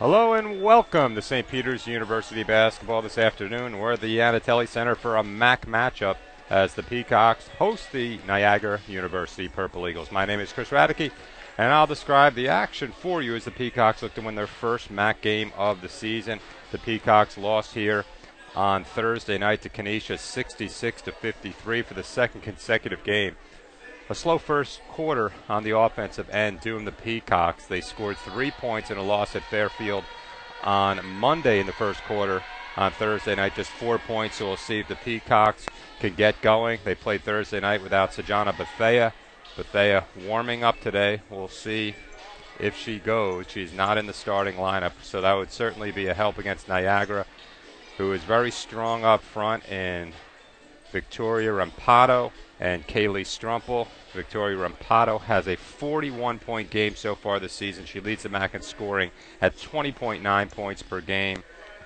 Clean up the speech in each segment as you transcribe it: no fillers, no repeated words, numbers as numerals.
Hello and welcome to St. Peter's University basketball this afternoon. We're at the Yanatelli Center for a MAC matchup as the Peacocks host the Niagara University Purple Eagles. My name is Chris Radicke, and I'll describe the action for you as the Peacocks look to win their first MAC game of the season. The Peacocks lost here on Thursday night to Kenesha 66-53 for the second consecutive game. A slow first quarter on the offensive end doomed the Peacocks. They scored 3 points in a loss at Fairfield on Monday in the first quarter. On Thursday night, just 4 points, so we'll see if the Peacocks can get going. They played Thursday night without Sajana Bethea. Bethea warming up today. We'll see if she goes. She's not in the starting lineup, so that would certainly be a help against Niagara, who is very strong up front in Victoria Rampato and Kaylee Strumpel. Victoria Rampato has a 41-point game so far this season. She leads the MAC in scoring at 20.9 points per game.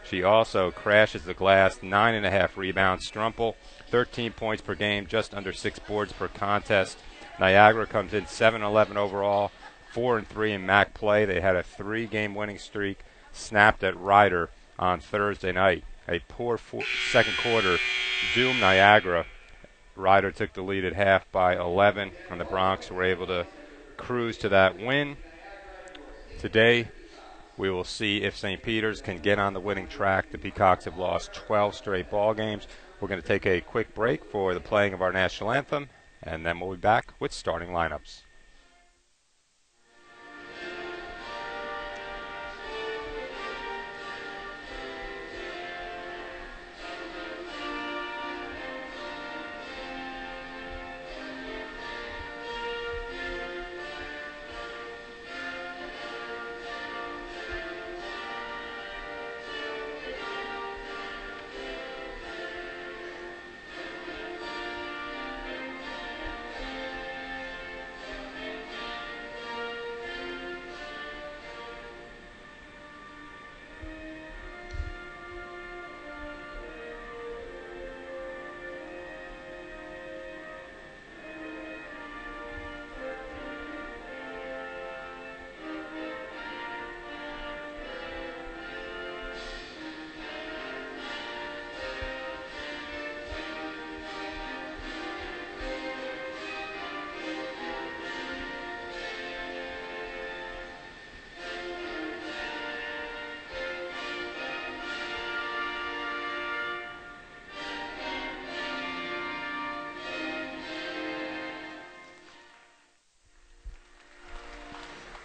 She also crashes the glass, 9.5 rebounds. Strumpel, 13 points per game, just under 6 boards per contest. Niagara comes in 7-11 overall, 4-3 in MAC play. They had a 3-game winning streak snapped at Ryder on Thursday night. A poor second quarter doomed Niagara. Ryder took the lead at half by 11, and the Bronx were able to cruise to that win. Today, we will see if St. Peter's can get on the winning track. The Peacocks have lost 12 straight ball games. We're going to take a quick break for the playing of our national anthem, and then we'll be back with starting lineups.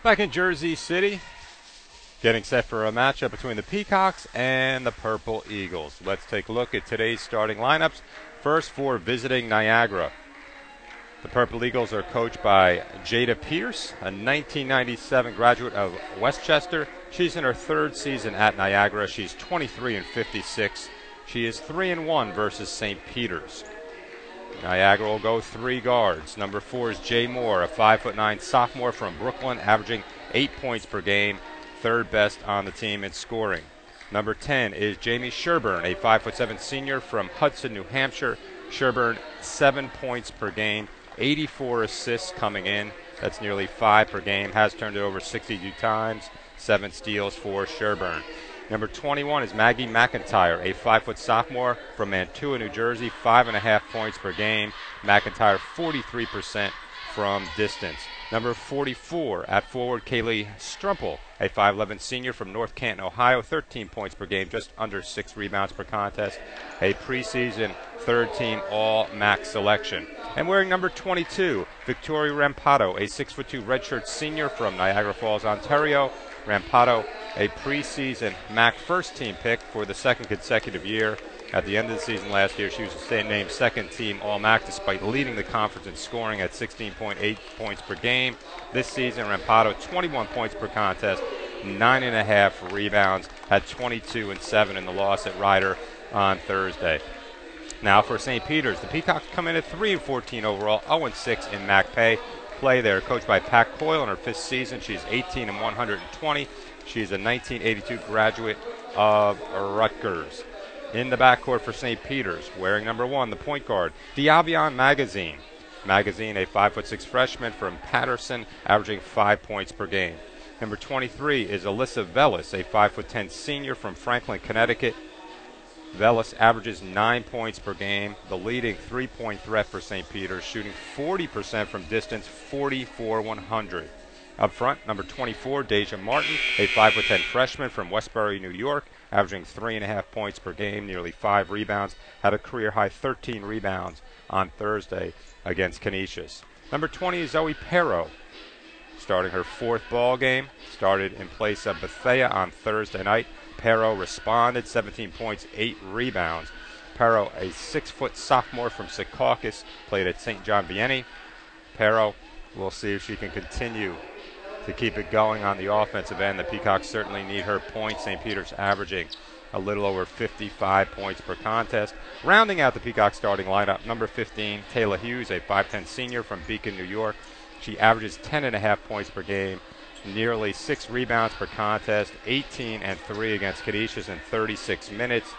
Back in Jersey City, getting set for a matchup between the Peacocks and the Purple Eagles. Let's take a look at today's starting lineups. First, for visiting Niagara, the Purple Eagles are coached by Jada Pierce, a 1997 graduate of Westchester. She's in her third season at Niagara. She's 23-56. She is 3-1 versus St. Peter's. Niagara will go 3 guards. Number 4 is Jay Moore, a 5'9" sophomore from Brooklyn, averaging 8 points per game, third best on the team in scoring. Number 10 is Jamie Sherburne, a 5'7" senior from Hudson, New Hampshire. Sherburne, 7 points per game, 84 assists coming in. That's nearly 5 per game. Has turned it over 62 times, 7 steals for Sherburne. Number 21 is Maggie McIntyre, a 5' sophomore from Mantua, New Jersey, 5.5 points per game. McIntyre 43% from distance. Number 44 at forward, Kaylee Strumpel, a 5'11" senior from North Canton, Ohio, 13 points per game, just under 6 rebounds per contest. A preseason third-team All-MAC selection. And wearing number 22, Victoria Rampato, a 6'2" redshirt senior from Niagara Falls, Ontario. Rampato, a preseason MAC first-team pick for the second consecutive year. At the end of the season last year, she was named second-team All-MAC despite leading the conference in scoring at 16.8 points per game. This season, Rampato, 21 points per contest, 9.5 rebounds, had 22 and 7 in the loss at Ryder on Thursday. Now for St. Peter's, the Peacocks come in at 3-14 overall, 0-6 in MAC play. They're coached by Pat Coyle in her 5th season. She's 18-120. She's a 1982 graduate of Rutgers. In the backcourt for St. Peter's, wearing number 1, the point guard, Diabion Magazine. Magazine, a 5'6" freshman from Patterson, averaging 5 points per game. Number 23 is Alyssa Vellis, a 5'10" senior from Franklin, Connecticut. Vellis averages 9 points per game, the leading three-point threat for St. Peter's, shooting 40% from distance, 40-for-100. Up front, number 24, Deja Martin, a 5'10" freshman from Westbury, New York, averaging 3.5 points per game, nearly 5 rebounds, had a career-high 13 rebounds on Thursday against Canisius. Number 20 is Zoe Perro, starting her 4th ball game, started in place of Bethea on Thursday night. Perro responded, 17 points, 8 rebounds. Perro, a 6-foot sophomore from Secaucus, played at St. John Vianney. Perro, we'll see if she can continue to keep it going on the offensive end. The Peacocks certainly need her points. St. Peter's averaging a little over 55 points per contest. Rounding out the Peacocks starting lineup, number 15, Taylor Hughes, a 5'10" senior from Beacon, New York. She averages 10.5 points per game, nearly 6 rebounds per contest, 18 and 3 against Canisius in 36 minutes.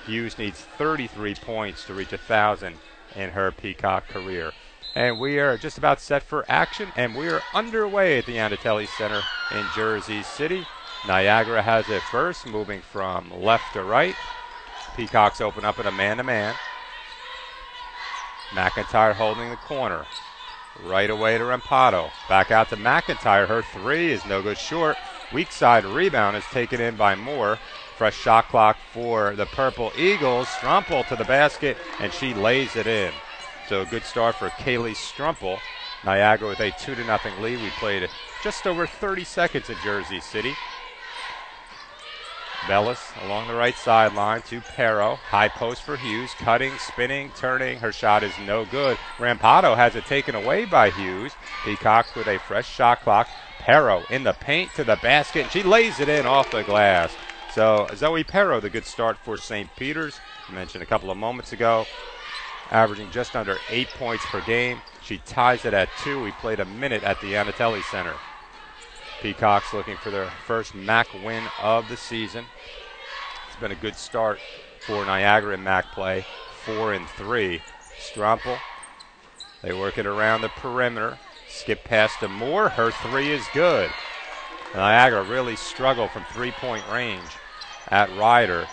Hughes needs 33 points to reach 1,000 in her Peacock career. And we are just about set for action, and we are underway at the Anatelli Center in Jersey City. Niagara has it first, moving from left to right. Peacocks open up in a man-to-man. McIntyre holding the corner. Right away to Rampado. Back out to McIntyre. Her three is no good, short. Weak side rebound is taken in by Moore. Fresh shot clock for the Purple Eagles. Strumpel to the basket, and she lays it in. So a good start for Kaylee Strumpel. Niagara with a 2-0 lead. We played just over 30 seconds in Jersey City. Bellis along the right sideline to Perro. High post for Hughes. Cutting, spinning, turning. Her shot is no good. Rampado has it taken away by Hughes. Peacocks with a fresh shot clock. Perro in the paint to the basket. And she lays it in off the glass. So Zoe Perro, the good start for St. Peter's. I mentioned a couple of moments ago. Averaging just under 8 points per game. She ties it at 2. We played a minute at the Anatelli Center. Peacocks looking for their first MAC win of the season. It's been a good start for Niagara in MAC play, 4-3. Strumpel, they work it around the perimeter. Skip past to Moore. Her three is good. Niagara really struggled from three-point range at Ryder.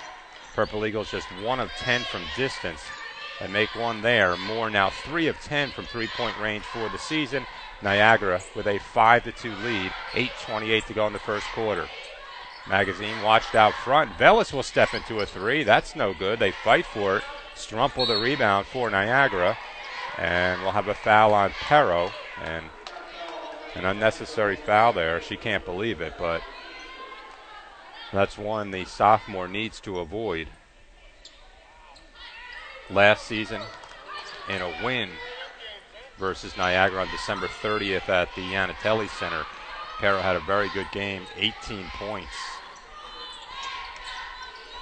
Purple Eagles just 1 of 10 from distance. They make one there. Moore now 3 of 10 from three-point range for the season. Niagara with a 5-2 lead, 8:28 to go in the first quarter. Magazine watched out front. Vellis will step into a three. That's no good. They fight for it. Strumpel the rebound for Niagara. And we'll have a foul on Perro. And an unnecessary foul there. She can't believe it, but that's one the sophomore needs to avoid. Last season, in a win versus Niagara on December 30th at the Anatelli Center, Perro had a very good game, 18 points.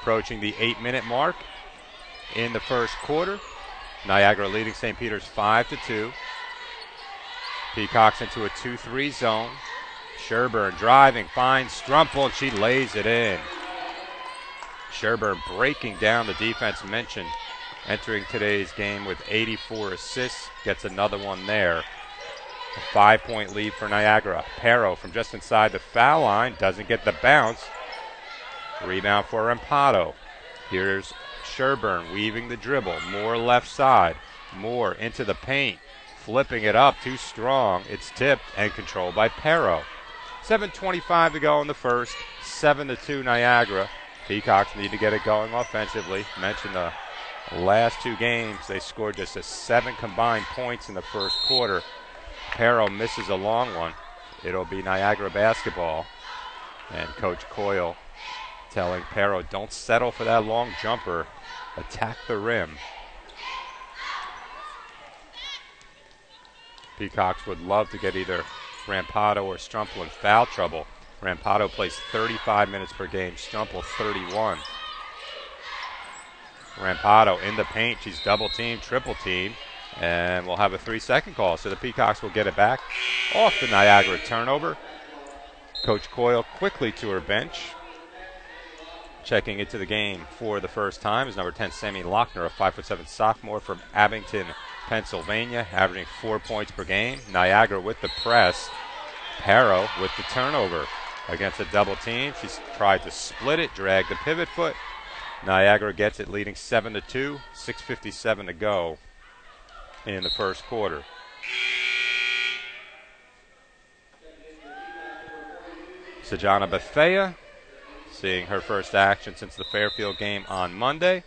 Approaching the 8-minute mark in the first quarter. Niagara leading St. Peter's 5-2. Peacocks into a 2-3 zone. Sherburne driving, finds Strumpel, and she lays it in. Sherburne breaking down the defense mentioned, entering today's game with 84 assists, gets another one there. A 5-point lead for Niagara. Perro from just inside the foul line, doesn't get the bounce. Rebound for Rampado. Here's Sherburne weaving the dribble. Moore left side. Moore into the paint. Flipping it up, too strong. It's tipped and controlled by Perro. 7:25 to go in the first. 7-2 Niagara. Peacocks need to get it going offensively. Mentioned the last two games, they scored just 7 combined points in the first quarter. Perro misses a long one. It'll be Niagara basketball. And Coach Coyle telling Perro, don't settle for that long jumper. Attack the rim. Peacocks would love to get either Rampado or Strumpel in foul trouble. Rampado plays 35 minutes per game. Strumpel 31. Rampado in the paint. She's double-teamed, triple-teamed, and we'll have a 3-second call. So the Peacocks will get it back off the Niagara turnover. Coach Coyle quickly to her bench. Checking into the game for the first time is number 10, Sammy Lochner, a 5'7" sophomore from Abington, Pennsylvania, averaging 4 points per game. Niagara with the press. Parrow with the turnover against a double team. She's tried to split it, drag the pivot foot. Niagara gets it, leading 7-2, 6:57 to go in the first quarter. Sajana Bethea, seeing her first action since the Fairfield game on Monday.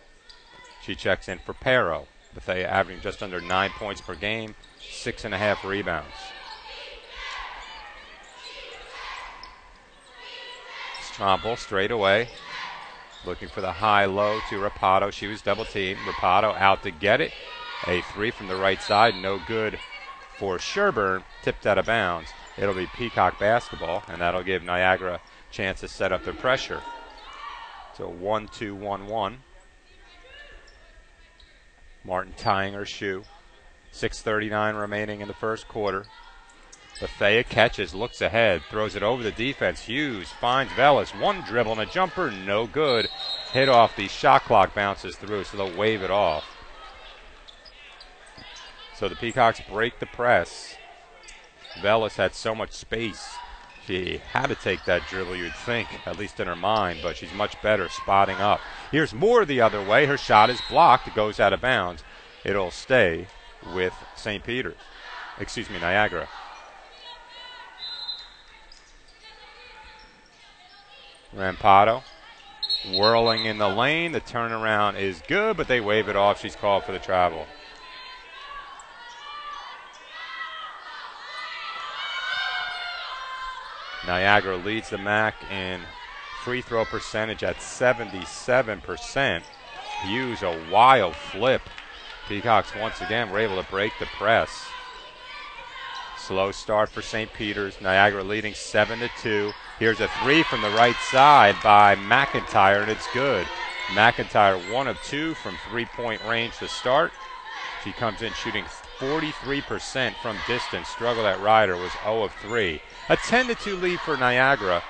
She checks in for Parrow. Bethea averaging just under 9 points per game, 6.5 rebounds. Strompel straight away, looking for the high-low to Rapato. She was double-teamed. Rapato out to get it. A three from the right side, no good for Sherburne, tipped out of bounds. It'll be Peacock basketball, and that'll give Niagara a chance to set up their pressure. So 1-2-1-1. Martin tying her shoe. 6:39 remaining in the first quarter. Bethea catches, looks ahead, throws it over the defense. Hughes finds Velas. One dribble and a jumper, no good. Hit off the shot clock, bounces through, so they'll wave it off. So the Peacocks break the press. Velas had so much space. She had to take that dribble, you'd think, at least in her mind, but she's much better spotting up. Here's Moore the other way. Her shot is blocked. It goes out of bounds. It'll stay with Niagara. Rampato whirling in the lane. The turnaround is good, but they wave it off. She's called for the travel. Niagara leads the MAC in free throw percentage at 77%. Hughes a wild flip. Peacocks once again were able to break the press. Slow start for St. Peter's. Niagara leading 7-2. Here's a three from the right side by McIntyre, and it's good. McIntyre 1 of 2 from three-point range to start. She comes in shooting 43% from distance. Struggle at Ryder, was 0 of 3. A 10-2 lead for Niagara.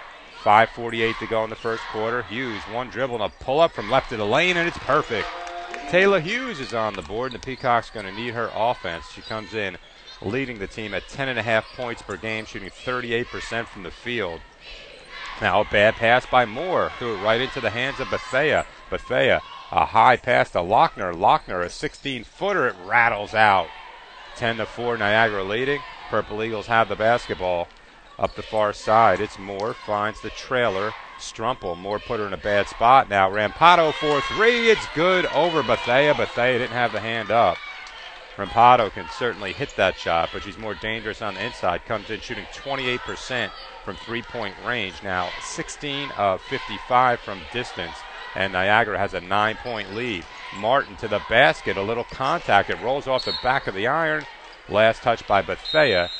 5:48 to go in the first quarter. Hughes, one dribble and a pull-up from left of the lane, and it's perfect. Taylor Hughes is on the board, and the Peacocks going to need her offense. She comes in leading the team at 10.5 points per game, shooting 38% from the field. Now a bad pass by Moore, threw it right into the hands of Bethea. Bethea, a high pass to Lochner. Lochner, a 16-footer, it rattles out. 10-4, Niagara leading. Purple Eagles have the basketball up the far side. It's Moore, finds the trailer. Strumpel, Moore put her in a bad spot. Now Rampato for three, it's good over Bethea. Bethea didn't have the hand up. Rampato can certainly hit that shot, but she's more dangerous on the inside. Comes in shooting 28% from three-point range. Now 16 of 55 from distance, and Niagara has a 9-point lead. Martin to the basket, a little contact. It rolls off the back of the iron. Last touch by Bethea.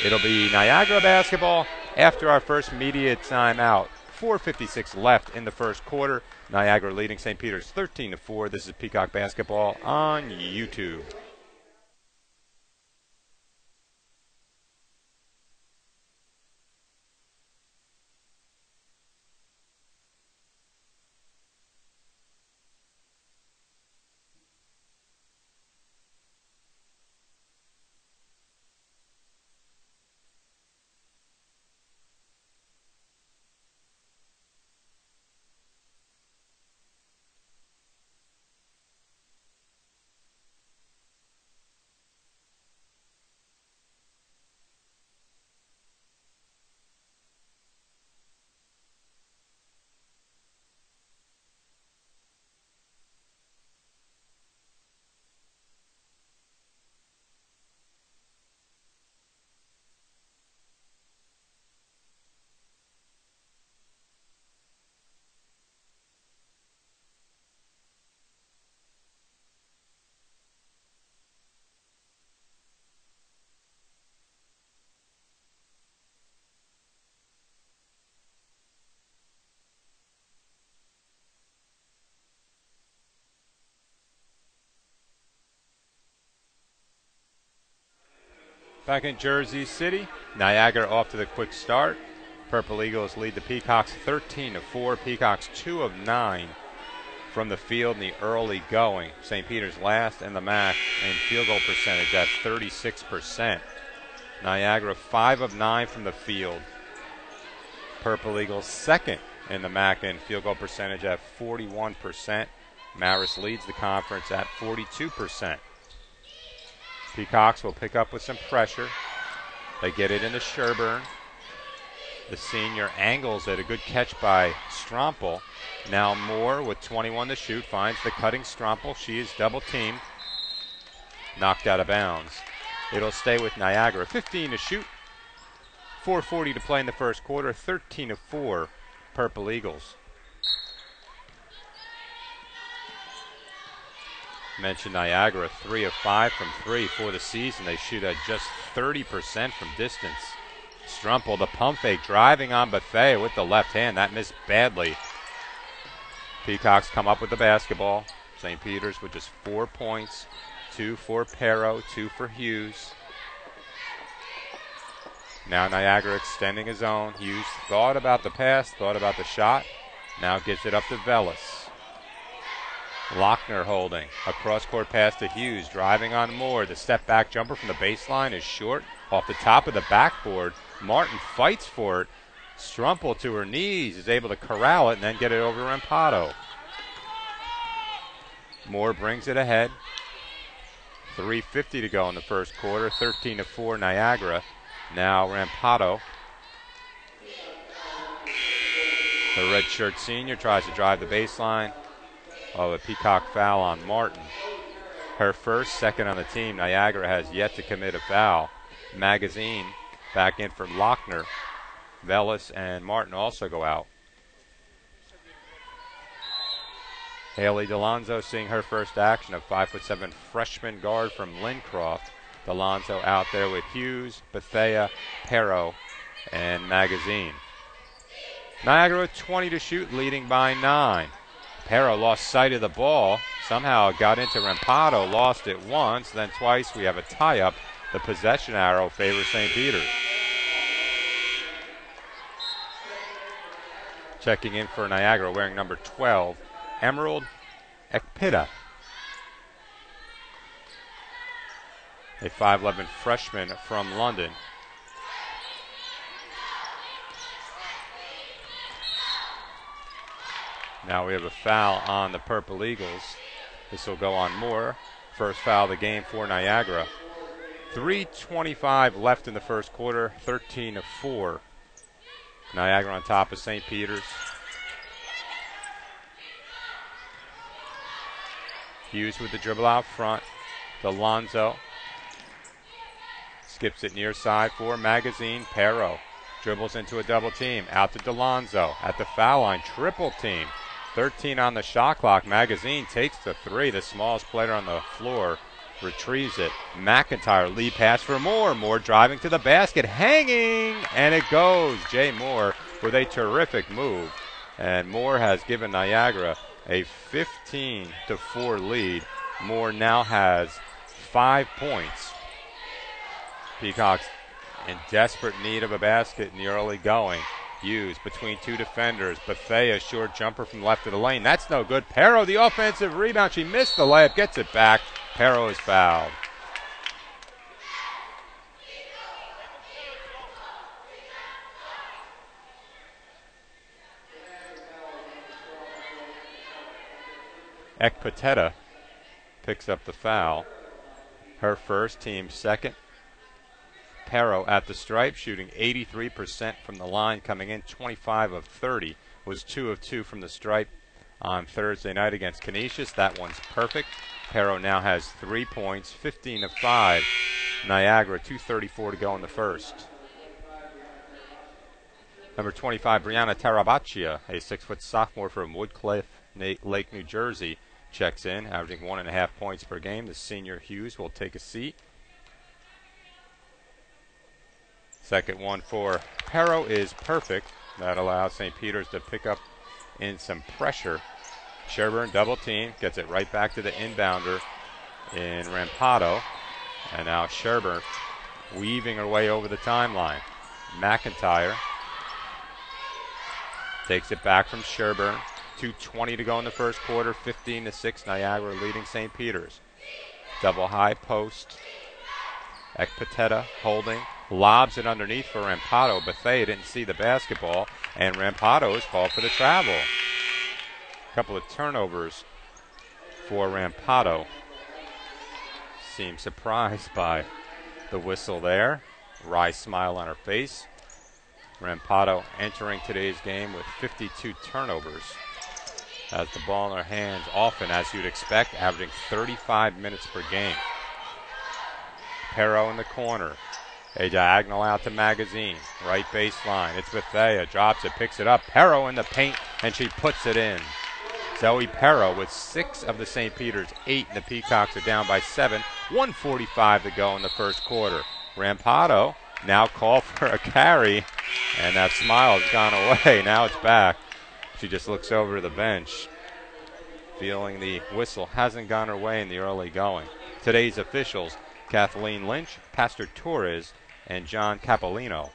It'll be Niagara basketball after our first media timeout. 4:56 left in the first quarter. Niagara leading St. Peter's 13-4. This is Peacock basketball on YouTube. Back in Jersey City, Niagara off to the quick start. Purple Eagles lead the Peacocks 13-4. Peacocks 2 of 9 from the field in the early going. St. Peter's last in the MAC in field goal percentage at 36%. Niagara 5 of 9 from the field. Purple Eagles second in the MAC field goal percentage at 41%. Marist leads the conference at 42%. Peacocks will pick up with some pressure. They get it into Sherburne. The senior angles it. A good catch by Strompel. Now Moore with 21 to shoot finds the cutting Strompel. She is double teamed. Knocked out of bounds. It'll stay with Niagara. 15 to shoot. 4:40 to play in the first quarter. 13 to 4. Purple Eagles. Mentioned Niagara 3 of 5 from 3 for the season. They shoot at just 30% from distance. Strumpel, the pump fake, driving on Bethea with the left hand. That missed badly. Peacocks come up with the basketball. St. Peter's with just 4 points. 2 for Perro, 2 for Hughes. Now Niagara extending his own. Hughes thought about the pass, thought about the shot. Now gives it up to Velis. Lochner holding. A cross-court pass to Hughes, driving on Moore. The step-back jumper from the baseline is short. Off the top of the backboard, Martin fights for it. Strumpel to her knees is able to corral it and then get it over Rampato. Moore brings it ahead. 3:50 to go in the first quarter. 13 to 4 Niagara. Now Rampato. The redshirt senior tries to drive the baseline. Oh, a Peacock foul on Martin. Her first, second on the team. Niagara has yet to commit a foul. Magazine back in for Lochner. Velis and Martin also go out. Haley Delonzo seeing her first action of 5'7" freshman guard from Lincroft. Delonzo out there with Hughes, Bethea, Perro, and Magazine. Niagara with 20 to shoot, leading by 9. Perro lost sight of the ball. Somehow it got into Rampato, lost it once, then twice. We have a tie-up. The possession arrow favors St. Peter's. Checking in for Niagara, wearing number 12, Emerald Ekpita. A 5'11" freshman from London. Now we have a foul on the Purple Eagles. This will go on Moore. First foul of the game for Niagara. 3:25 left in the first quarter, 13 to 4. Niagara on top of St. Peter's. Hughes with the dribble out front. Delonzo skips it near side for Magazine. Perro dribbles into a double team. Out to Delonzo at the foul line. Triple team. 13 on the shot clock. Magazine takes the 3. The smallest player on the floor retrieves it. McIntyre lead pass for Moore. Moore driving to the basket, hanging, and it goes. Jay Moore with a terrific move. And Moore has given Niagara a 15 to 4 lead. Moore now has 5 points. Peacocks in desperate need of a basket in the early going. Hughes between 2 defenders. Bethea, short jumper from left of the lane. That's no good. Perro, the offensive rebound. She missed the layup, gets it back. Perro is fouled. Ekpateta picks up the foul. Her first, team second. Perro at the stripe, shooting 83% from the line, coming in 25 of 30. Was 2 of 2 from the stripe on Thursday night against Canisius. That one's perfect. Perro now has 3 points, 15 of 5. Niagara, 2:34 to go in the first. Number 25, Brianna Tarabaccia, a 6-foot sophomore from Woodcliff Lake, New Jersey, checks in, averaging 1.5 points per game. The senior Hughes will take a seat. Second one for Perro is perfect. That allows St. Peter's to pick up in some pressure. Sherburne double team, gets it right back to the inbounder in Rampato. And now Sherburne weaving her way over the timeline. McIntyre takes it back from Sherburne. 2:20 to go in the first quarter, 15 to 6. Niagara leading St. Peter's. Double high post. Ekpateta holding. lobs it underneath for Rampado. Bethea didn't see the basketball, and Rampado is called for the travel. A couple of turnovers for Rampado. Seems surprised by the whistle there. Wry smile on her face. Rampado entering today's game with 52 turnovers. Has the ball in her hands often, as you'd expect, averaging 35 minutes per game. Perro in the corner. A diagonal out to Magazine. Right baseline. It's Bethea. Drops it, picks it up. Perro in the paint, and she puts it in. Zoe Perro with 6 of the St. Peter's 8, and the Peacocks are down by 7. 1:45 to go in the first quarter. Rampado now called for a carry, and that smile has gone away. Now it's back. She just looks over to the bench, feeling the whistle hasn't gone her way in the early going. Today's officials, Kathleen Lynch, Pastor Torres, and John Capolino.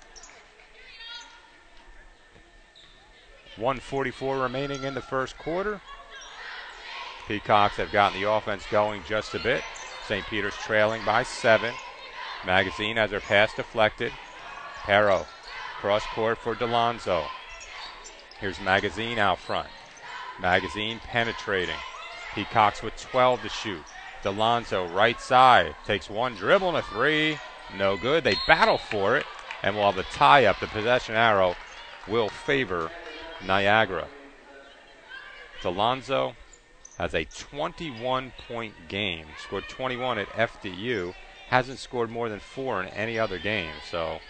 1:44 remaining in the first quarter. Peacocks have gotten the offense going just a bit. St. Peter's trailing by 7. Magazine has her pass deflected. Perro, cross court for Delonzo. Here's Magazine out front. Magazine penetrating. Peacocks with 12 to shoot. Delonzo right side. Takes one dribble and a 3. No good. They battle for it. And we'll have the tie up. The possession arrow will favor Niagara. Delonzo has a 21-point game. Scored 21 at FDU. Hasn't scored more than 4 in any other game. So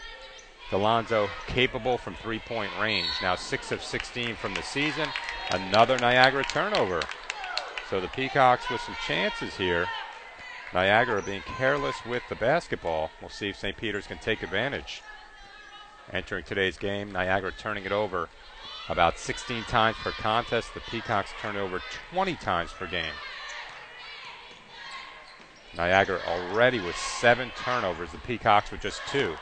Delonzo capable from 3-point range. Now 6 of 16 from the season. Another Niagara turnover. So the Peacocks with some chances here. Niagara being careless with the basketball. We'll see if St. Peter's can take advantage. Entering today's game, Niagara turning it over about 16 times per contest. The Peacocks turn it over 20 times per game. Niagara already with 7 turnovers. The Peacocks with just 2.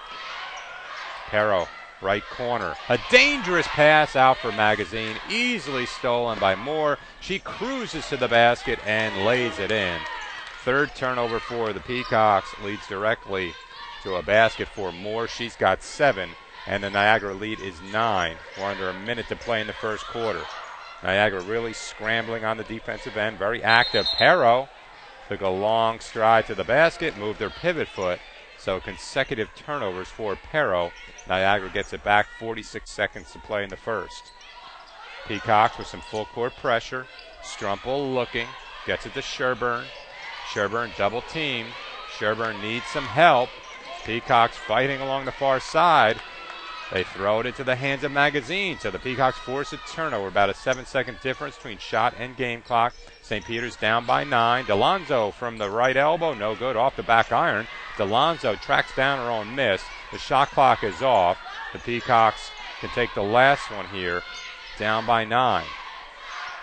Perro, right corner. A dangerous pass out for Magazine. Easily stolen by Moore. She cruises to the basket and lays it in. 3rd turnover for the Peacocks. Leads directly to a basket for Moore. She's got 7. And the Niagara lead is 9. We're under a minute to play in the first quarter. Niagara really scrambling on the defensive end. Very active. Perro took a long stride to the basket. Moved her pivot foot. So consecutive turnovers for Perro. Niagara gets it back. 46 seconds to play in the first. Peacocks with some full court pressure. Strumpel looking. Gets it to Sherburne. Sherburne double team. Sherburne needs some help. Peacocks fighting along the far side. They throw it into the hands of Magazine. So the Peacocks force a turnover. About a 7-second difference between shot and game clock. St. Peter's down by 9. Delonzo from the right elbow. No good. Off the back iron. Delonzo tracks down her own miss. The shot clock is off. The Peacocks can take the last one here. Down by 9.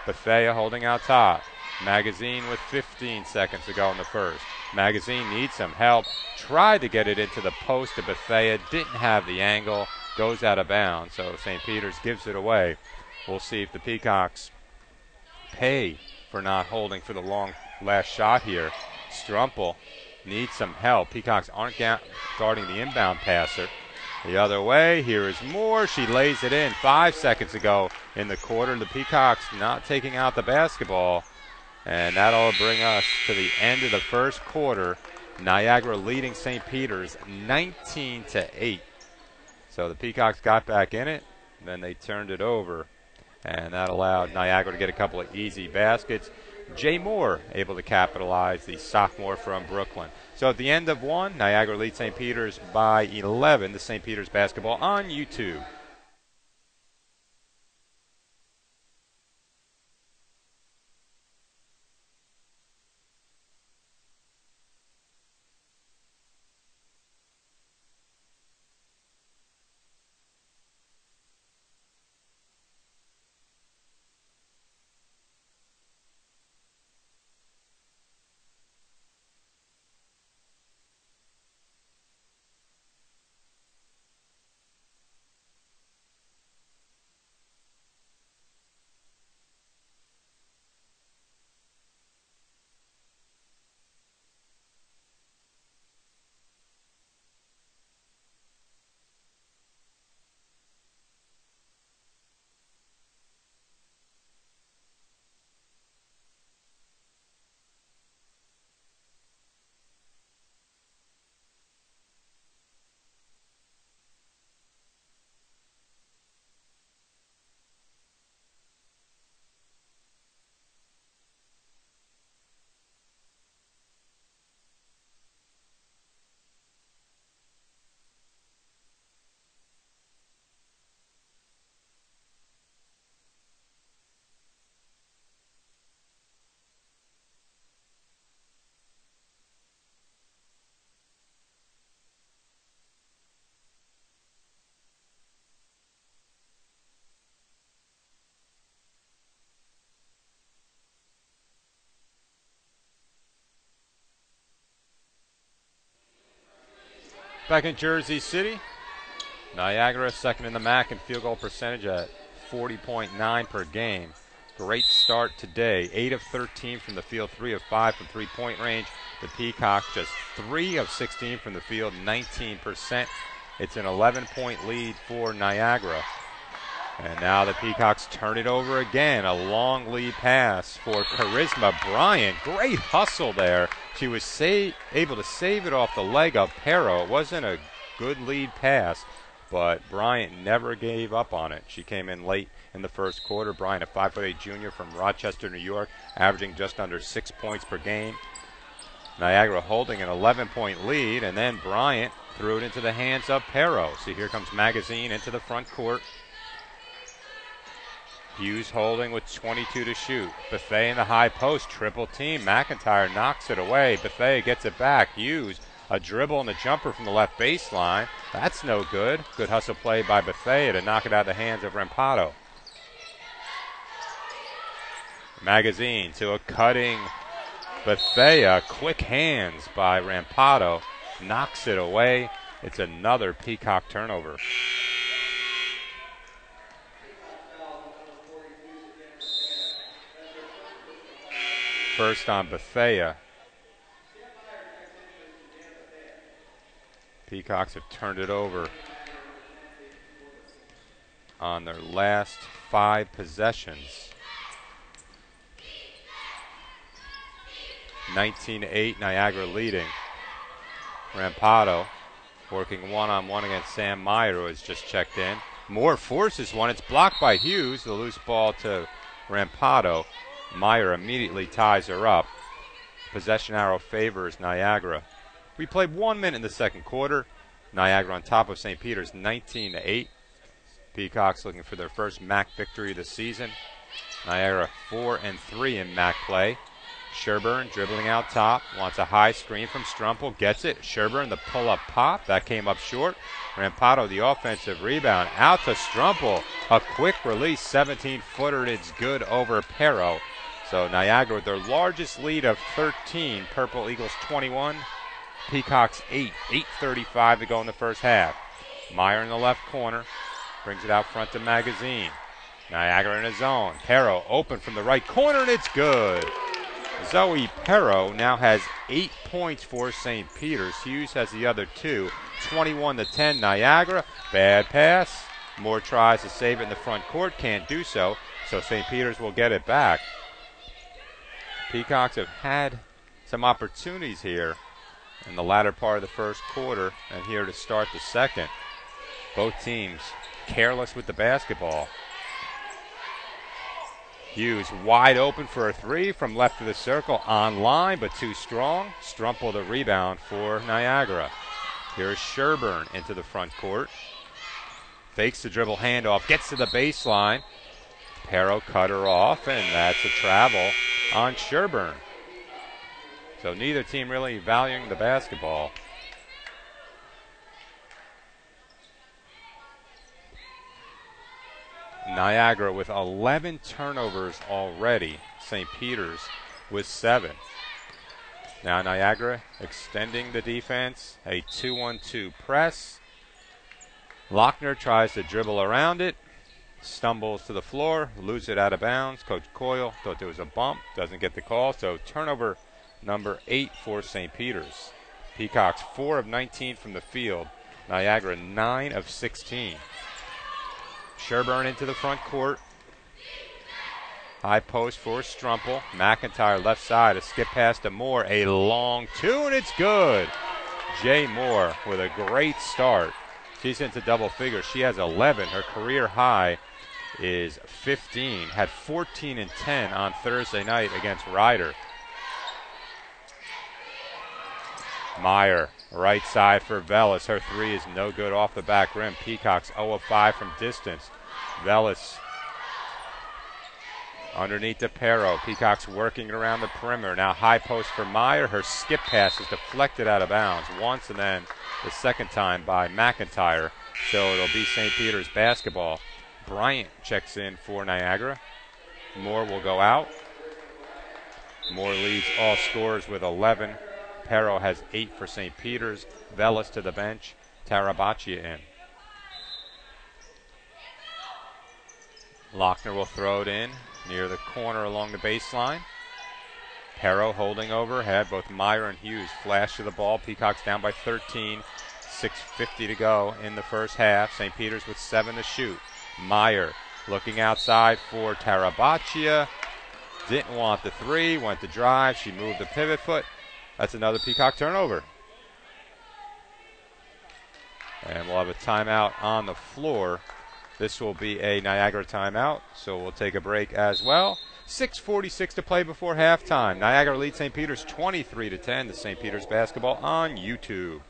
Bethea holding out top. Magazine with 15 seconds to go in the first. Magazine needs some help. Tried to get it into the post to Bethea. Didn't have the angle. Goes out of bounds. So St. Peter's gives it away. We'll see if the Peacocks pay for not holding for the long last shot here. Strumpel needs some help. Peacocks aren't guarding the inbound passer. The other way, here is Moore. She lays it in 5 seconds ago in the quarter. The Peacocks not taking out the basketball. And that'll bring us to the end of the first quarter. Niagara leading St. Peter's 19-8. So the Peacocks got back in it. Then they turned it over. And that allowed Niagara to get a couple of easy baskets. Jay Moore able to capitalize, the sophomore from Brooklyn. So at the end of 1, Niagara leads St. Peter's by 11. The St. Peter's basketball on YouTube. Back in Jersey City, Niagara second in the MAC in field goal percentage at 40.9 per game. Great start today. 8 of 13 from the field, 3 of 5 from three-point range. The Peacocks just 3 of 16 from the field, 19%. It's an 11-point lead for Niagara. And now the Peacocks turn it over again. A long lead pass for Charisma Bryant. Great hustle there. She was able to save it off the leg of Pero. It wasn't a good lead pass, but Bryant never gave up on it. She came in late in the first quarter. Bryant, a 5'8" junior from Rochester, New York, averaging just under 6 points per game. Niagara holding an 11-point lead, and then Bryant threw it into the hands of Pero. So here comes Magazine into the front court. Hughes holding with 22 to shoot. Buffet in the high post, triple team. McIntyre knocks it away. Buffet gets it back. Hughes, a dribble and a jumper from the left baseline. That's no good. Good hustle play by Buffet to knock it out of the hands of Rampado. Magazine to a cutting Buffet. Quick hands by Rampado. Knocks it away. It's another Peacock turnover. First on Bethea. Peacocks have turned it over on their last 5 possessions. 19-8, Niagara leading. Rampado working one-on-one against Sam Meyer, who has just checked in. Moore forces one. It's blocked by Hughes. The loose ball to Rampado. Meyer immediately ties her up. Possession arrow favors Niagara. We played 1 minute in the second quarter. Niagara on top of St. Peter's 19-8. Peacocks looking for their first MAC victory of the season. Niagara 4-3 in MAC play. Sherburne dribbling out top. Wants a high screen from Strumpel. Gets it. Sherburne, the pull-up pop. That came up short. Rampado, the offensive rebound. Out to Strumpel. A quick release. 17-footer, and it's good over Pero. So Niagara with their largest lead of 13. Purple Eagles 21. Peacocks 8. 8:35 to go in the first half. Meyer in the left corner. Brings it out front to Magazine. Niagara in a zone. Pero open from the right corner, and it's good. Zoe Pero now has 8 points for St. Peter's. Hughes has the other 2. 21-10 Niagara. Bad pass. Moore tries to save it in the front court. Can't do so. So St. Peter's will get it back. Peacocks have had some opportunities here in the latter part of the first quarter and here to start the second. Both teams careless with the basketball. Hughes wide open for a 3 from left of the circle. On line, but too strong. Strumpel the rebound for Niagara. Here's Sherburne into the front court. Fakes the dribble handoff. Gets to the baseline. Pero cut her off, and that's a travel on Sherburne. So neither team really valuing the basketball. Niagara with 11 turnovers already. St. Peter's with 7. Now Niagara extending the defense. A 2-1-2 press. Lochner tries to dribble around it. Stumbles to the floor. Loses it out of bounds. Coach Coyle thought there was a bump. Doesn't get the call. So turnover number 8 for St. Peter's. Peacocks 4 of 19 from the field. Niagara 9 of 16. Sherburne into the front court. High post for Strumpel. McIntyre left side. A skip pass to Moore. A long 2, and it's good. Jay Moore with a great start. She's into double figures. She has 11. Her career high is 15. Had 14 and 10 on Thursday night against Ryder. Meyer, right side for Vellis. Her 3 is no good off the back rim. Peacocks 0 of 5 from distance. Vellis underneath to Pero. Peacocks working around the perimeter. Now high post for Meyer. Her skip pass is deflected out of bounds once and then the second time by McIntyre. So it'll be St. Peter's basketball. Bryant checks in for Niagara. Moore will go out. Moore leads all scorers with 11. Pero has 8 for St. Peter's. Velas to the bench. Tarabaccia in. Lochner will throw it in near the corner along the baseline. Pero holding overhead. Both Meyer and Hughes flash to the ball. Peacocks down by 13. 6:50 to go in the first half. St. Peter's with 7 to shoot. Meyer looking outside for Tarabaccia. Didn't want the three. Went to drive. She moved the pivot foot. That's another Peacock turnover. And we'll have a timeout on the floor. This will be a Niagara timeout, so we'll take a break as well. 6:46 to play before halftime. Niagara leads St. Peter's 23-10. The St. Peter's basketball on YouTube.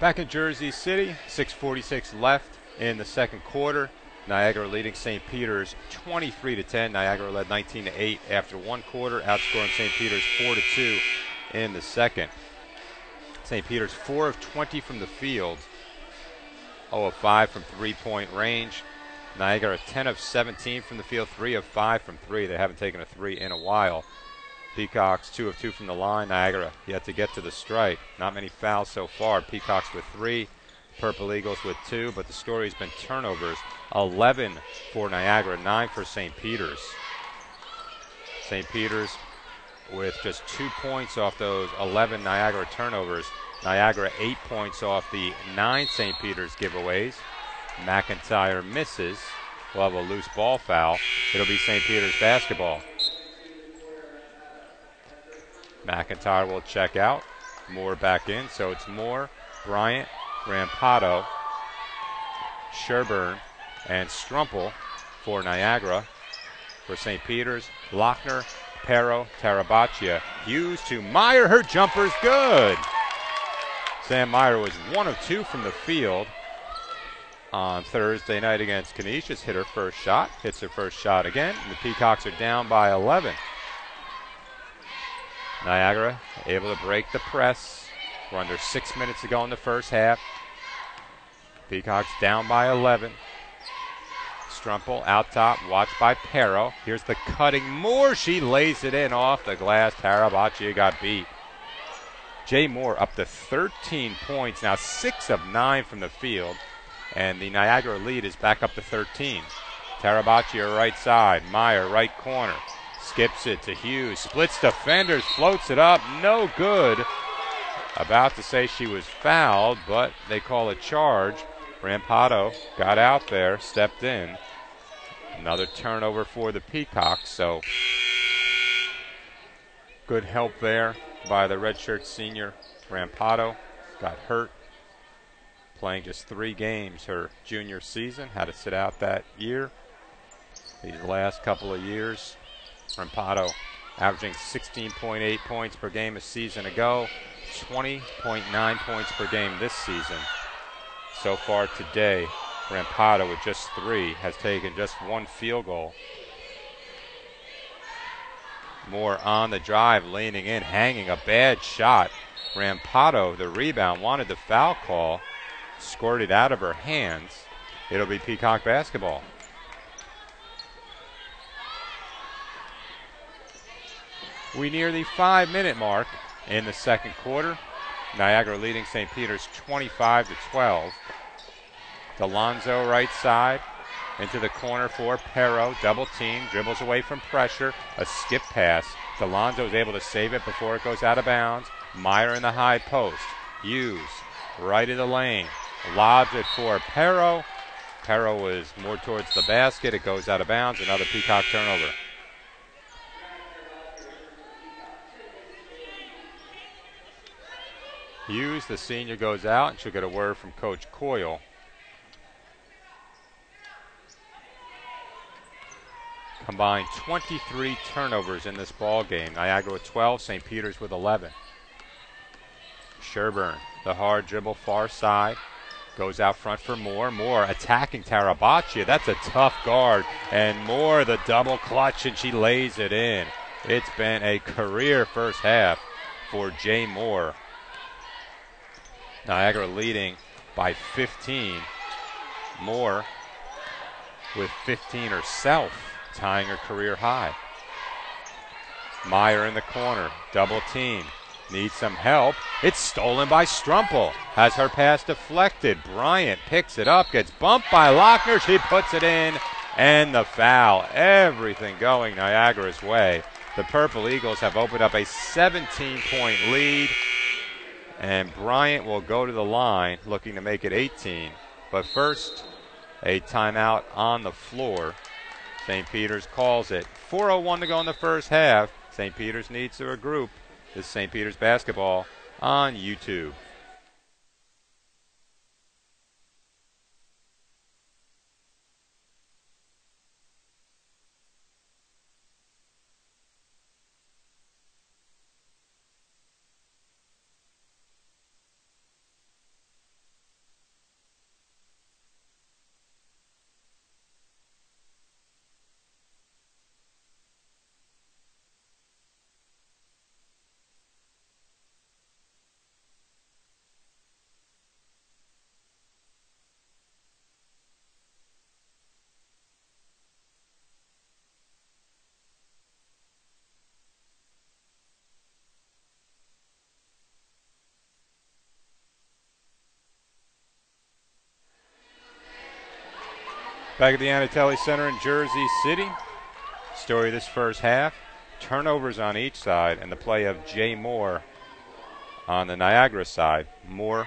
Back in Jersey City, 6:46 left in the second quarter. Niagara leading St. Peter's 23-10. Niagara led 19-8 after one quarter, outscoring St. Peter's 4-2 in the second. St. Peter's 4 of 20 from the field, 0 of 5 from three-point range. Niagara 10 of 17 from the field, 3 of 5 from three. They haven't taken a three in a while. Peacocks 2 of 2 from the line. Niagara yet to get to the strike. Not many fouls so far. Peacocks with 3, Purple Eagles with 2, but the story has been turnovers. 11 for Niagara, 9 for St. Peter's. St. Peter's with just 2 points off those 11 Niagara turnovers. Niagara 8 points off the 9 St. Peter's giveaways. McIntyre misses. We'll have a loose ball foul. It'll be St. Peter's basketball. McIntyre will check out. Moore back in, so it's Moore, Bryant, Rampato, Sherburne, and Strumpel for Niagara. For St. Peter's, Lochner, Pero, Tarabaccia, Hughes to Meyer. Her jumper's good. Sam Meyer was 1 of 2 from the field on Thursday night against Canisius. Hit her first shot, hits her first shot again, and the Peacocks are down by 11. Niagara able to break the press. We're under 6 minutes to go in the first half. Peacocks down by 11. Strumpel out top, watched by Pero. Here's the cutting Moore. She lays it in off the glass. Tarabaccia got beat. Jay Moore up to 13 points, now 6 of 9 from the field. And the Niagara lead is back up to 13. Tarabaccia right side, Meyer right corner. Skips it to Hughes, splits defenders, floats it up, no good. About to say she was fouled, but they call a charge. Rampato got out there, stepped in. Another turnover for the Peacocks, so good help there by the redshirt senior. Rampato got hurt, playing just 3 games her junior season, had to sit out that year. These last couple of years, Rampato averaging 16.8 points per game a season ago, 20.9 points per game this season. So far today, Rampato with just 3 has taken just 1 field goal. Moore on the drive, leaning in, hanging a bad shot. Rampado, the rebound, wanted the foul call, squirted out of her hands. It'll be Peacock basketball. We near the 5-minute mark in the second quarter. Niagara leading St. Peter's 25-12. Delonzo right side into the corner for Perro. Double team, dribbles away from pressure. A skip pass. Delonzo is able to save it before it goes out of bounds. Meyer in the high post. Hughes right of the lane. Lobs it for Perro. Perro is more towards the basket. It goes out of bounds. Another Peacock turnover. Hughes, the senior, goes out, and she'll get a word from Coach Coyle. Combined 23 turnovers in this ball game. Niagara with 12, St. Peter's with 11. Sherburne, the hard dribble far side, goes out front for Moore. Moore attacking Tarabaccia. That's a tough guard. And Moore, the double clutch, and she lays it in. It's been a career first half for Jay Moore. Niagara leading by 15. Moore with 15 herself, tying her career high. Meyer in the corner, double team, needs some help. It's stolen by Strumpel, has her pass deflected. Bryant picks it up, gets bumped by Lochner, she puts it in, and the foul. Everything going Niagara's way. The Purple Eagles have opened up a 17-point lead, and Bryant will go to the line looking to make it 18. But first, a timeout on the floor. St. Peter's calls it. 4:01 to go in the first half. St. Peter's needs to regroup. This is St. Peter's basketball on YouTube. Back at the Anatelli Center in Jersey City. Story of this first half. Turnovers on each side and the play of Jay Moore on the Niagara side. Moore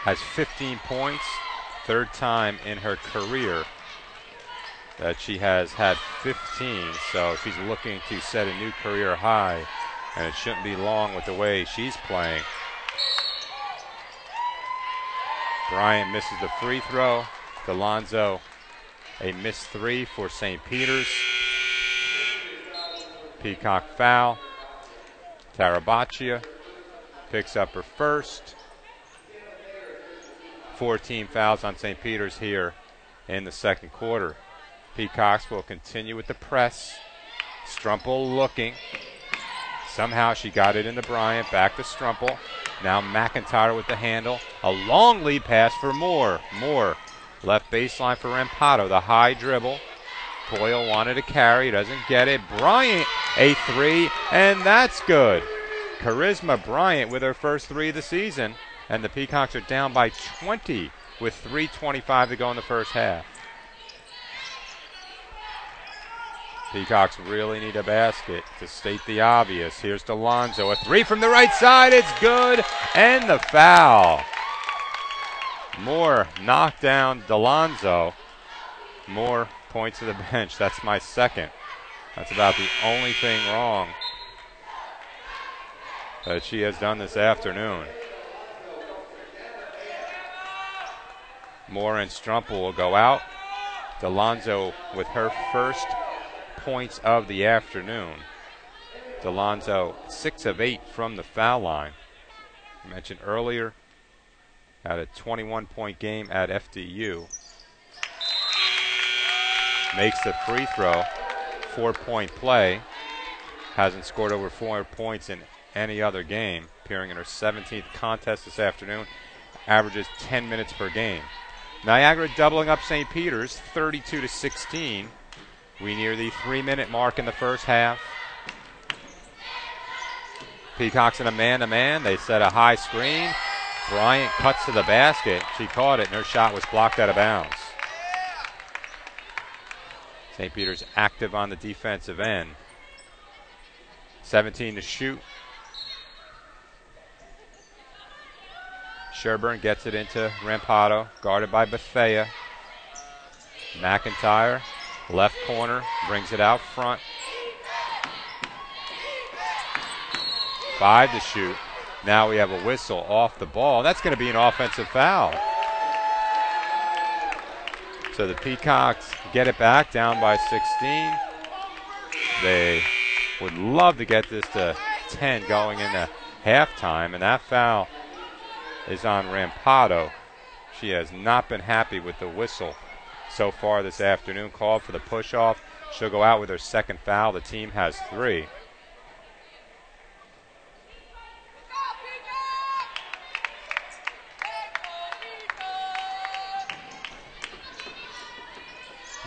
has 15 points, third time in her career that she has had 15. So she's looking to set a new career high, and it shouldn't be long with the way she's playing. Bryant misses the free throw. Delonzo, a missed three for St. Peter's. Peacock foul. Tarabaccia picks up her first. 14 fouls on St. Peter's here in the second quarter. Peacocks will continue with the press. Strumpel looking. Somehow she got it into Bryant. Back to Strumpel. Now McIntyre with the handle. A long lead pass for Moore. Moore. Left baseline for Rampado, the high dribble. Coyle wanted to carry, doesn't get it. Bryant, a three, and that's good. Charisma Bryant with her first three of the season, and the Peacocks are down by 20 with 3:25 to go in the first half. Peacocks really need a basket to state the obvious. Here's Delonzo, a three from the right side, it's good, and the foul. Moore knocked down Delonzo. Moore points to the bench. That's my second. That's about the only thing wrong that she has done this afternoon. Moore and Strumpel will go out. Delonzo with her first points of the afternoon. Delonzo 6 of 8 from the foul line. I mentioned earlier, had a 21-point game at FDU. Makes the free throw. 4-point play. Hasn't scored over 4 points in any other game. Appearing in her 17th contest this afternoon. Averages 10 minutes per game. Niagara doubling up St. Peter's, 32-16. We near the 3-minute mark in the first half. Peacocks in a man-to-man. They set a high screen. Bryant cuts to the basket. She caught it, and her shot was blocked out of bounds. St. Peter's active on the defensive end. 17 to shoot. Sherburne gets it into Rampado, guarded by Bethea. McIntyre, left corner, brings it out front. 5 to shoot. Now we have a whistle off the ball. That's going to be an offensive foul. So the Peacocks get it back, down by 16. They would love to get this to 10 going into halftime, and that foul is on Rampado. She has not been happy with the whistle so far this afternoon. Called for the push-off. She'll go out with her second foul. The team has 3.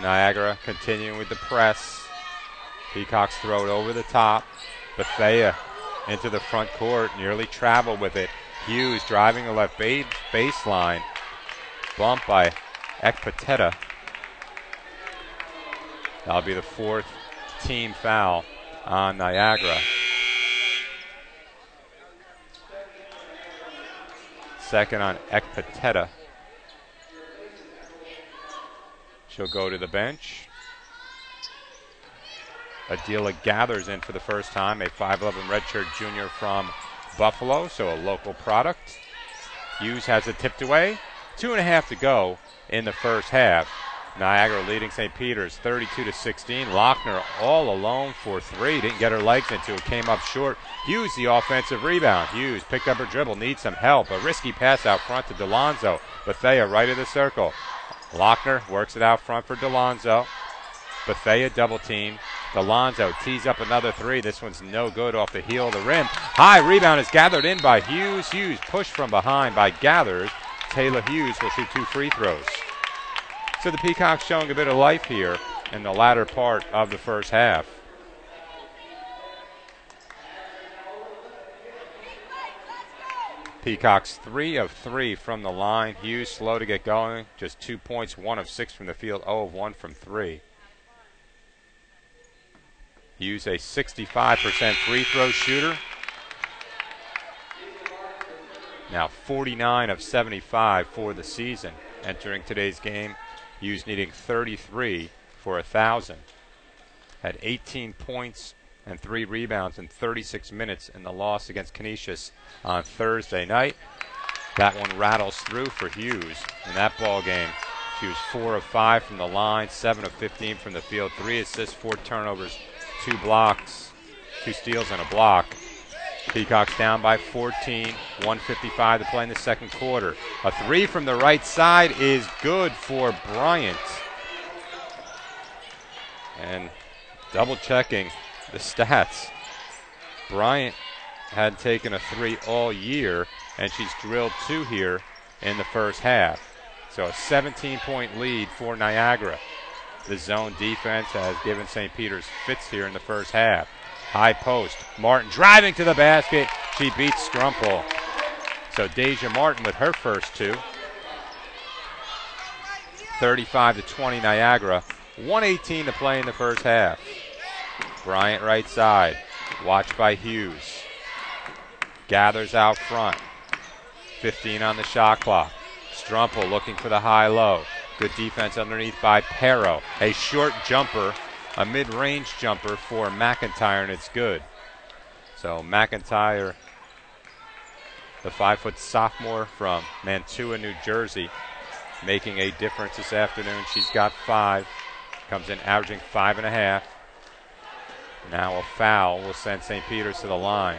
Niagara continuing with the press. Peacocks throw it over the top. Bethea into the front court, nearly traveled with it. Hughes driving the left baseline. Bump by Ekpateta. That'll be the 4th team foul on Niagara. Second on Ekpateta. She'll go to the bench. Adela Gathers in for the first time, a 5'11" redshirt junior from Buffalo, so a local product. Hughes has it tipped away. 2.5 to go in the first half. Niagara leading St. Peter's 32-16. Lochner all alone for 3. Didn't get her legs into it. Came up short. Hughes the offensive rebound. Hughes picked up her dribble. Needs some help. A risky pass out front to DeLonzo. Bethea right of the circle. Lochner works it out front for DeLonzo. Bethea double team. DeLonzo tees up another 3. This one's no good, off the heel of the rim. High rebound is gathered in by Hughes. Hughes pushed from behind by Gathers. Taylor Hughes will shoot 2 free throws. So the Peacocks showing a bit of life here in the latter part of the first half. Peacocks 3 of 3 from the line. Hughes slow to get going. Just 2 points, 1 of 6 from the field, 0 of 1 from 3. Hughes a 65% free throw shooter. Now 49 of 75 for the season. Entering today's game, Hughes needing 33 for 1,000. Had 18 points and 3 rebounds in 36 minutes in the loss against Canisius on Thursday night. That one rattles through for Hughes in that ball game. She was 4 of 5 from the line, 7 of 15 from the field, 3 assists, 4 turnovers, 2 blocks, 2 steals and a block. Peacocks down by 14, 1:55 to play in the second quarter. A 3 from the right side is good for Bryant. And double checking the stats, Bryant had taken a 3 all year, and she's drilled 2 here in the first half. So a 17-point lead for Niagara. The zone defense has given St. Peter's fits here in the first half. High post. Martin driving to the basket. She beats Strumpel. So Deja Martin with her first 2. 35-20 Niagara. 1:18 to play in the first half. Bryant right side. Watched by Hughes. Gathers out front. 15 on the shot clock. Strumpel looking for the high-low. Good defense underneath by Perro. A short jumper, a mid-range jumper for McIntyre, and it's good. So McIntyre, the 5-foot sophomore from Mantua, New Jersey, making a difference this afternoon. She's got 5. Comes in averaging 5.5. Now a foul will send St. Peter's to the line.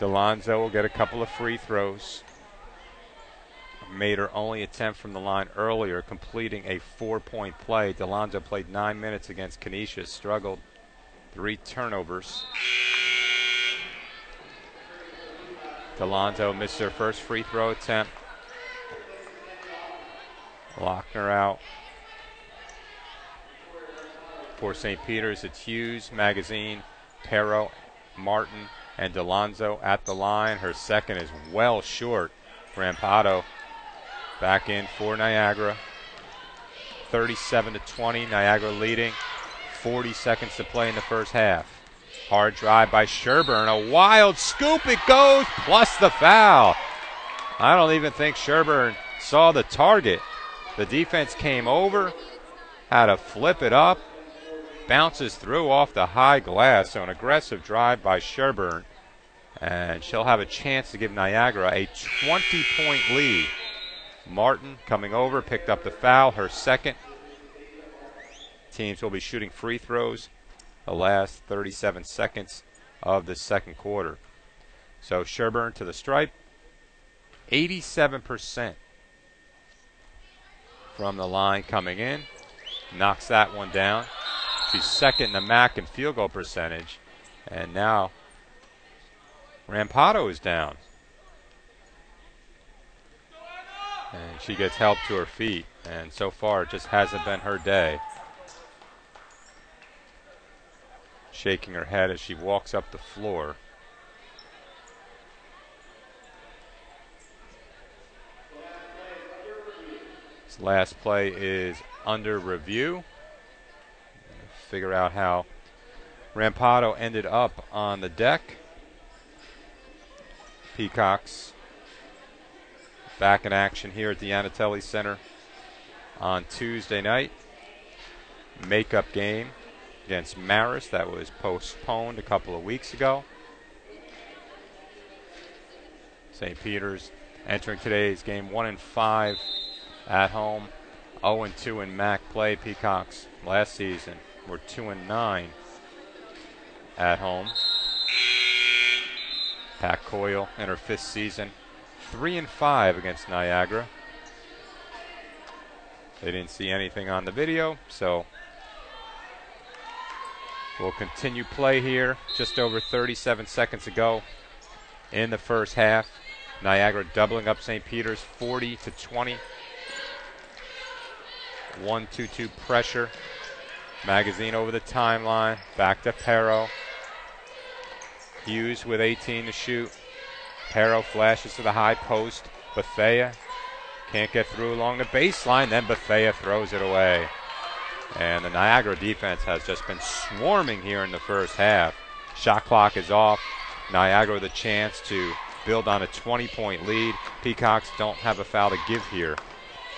DeLonzo will get a couple of free throws. made her only attempt from the line earlier, completing a 4-point play. Delonzo played 9 minutes against Canisius, struggled, 3 turnovers. Delonzo missed her first free throw attempt. Lochner out. For St. Peter's, it's Hughes, Magazine, Pero, Martin, and Delonzo at the line. Her second is well short. Rampado back in for Niagara. 37-20, Niagara leading. 40 seconds to play in the first half. Hard drive by Sherburne, a wild scoop, it goes, plus the foul. I don't even think Sherburne saw the target. The defense came over, had to flip it up, bounces through off the high glass, so an aggressive drive by Sherburne. And she'll have a chance to give Niagara a 20-point lead. Martin coming over, picked up the foul, her second. Teams will be shooting free throws the last 37 seconds of the second quarter. So Sherburne to the stripe, 87% from the line coming in. Knocks that one down. She's second in the MAC in field goal percentage. And now Rampado is down. And she gets help to her feet. And so far it just hasn't been her day. Shaking her head as she walks up the floor. This last play is under review. Figure out how Rampado ended up on the deck. Peacocks back in action here at the Anatelli Center on Tuesday night. Makeup game against Marist that was postponed a couple of weeks ago. St. Peter's entering today's game 1-5 at home, 0-2 in MAC play. Peacocks last season were 2-9 at home. Pat Coyle in her 5th season, 3-5 against Niagara. They didn't see anything on the video, so we'll continue play here. Just over 37 seconds ago in the first half. Niagara doubling up St. Peter's 40-20. 1-2-2 pressure. Magazine over the timeline. Back to Pero. Hughes with 18 to shoot. Pero flashes to the high post. Bethea can't get through along the baseline. Then Bethea throws it away. And the Niagara defense has just been swarming here in the first half. Shot clock is off. Niagara with a chance to build on a 20-point lead. Peacocks don't have a foul to give here.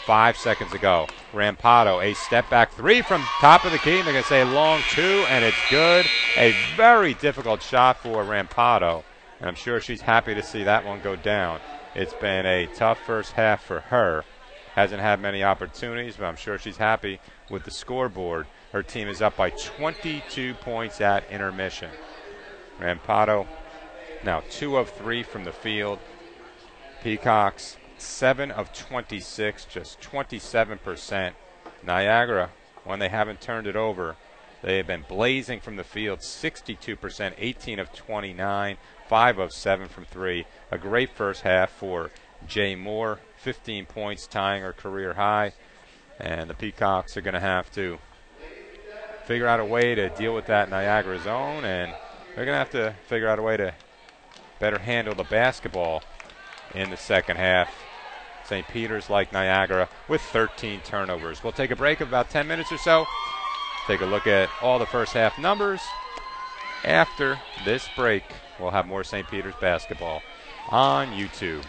5 seconds ago, Rampado, a step-back 3 from top of the key. They're going to say long 2, and it's good. A very difficult shot for Rampado, and I'm sure she's happy to see that one go down. It's been a tough first half for her. Hasn't had many opportunities, but I'm sure she's happy with the scoreboard. Her team is up by 22 points at intermission. Rampado now 2 of 3 from the field. Peacocks 7 of 26, just 27%. Niagara, when they haven't turned it over, they have been blazing from the field, 62%, 18 of 29, 5 of 7 from 3. A great first half for Jay Moore, 15 points, tying her career high. And the Peacocks are going to have to figure out a way to deal with that Niagara zone, and they're going to have to figure out a way to better handle the basketball in the second half. St. Peter's, like Niagara, with 13 turnovers. We'll take a break of about 10 minutes or so. Take a look at all the first half numbers. After this break, we'll have more St. Peter's basketball on YouTube.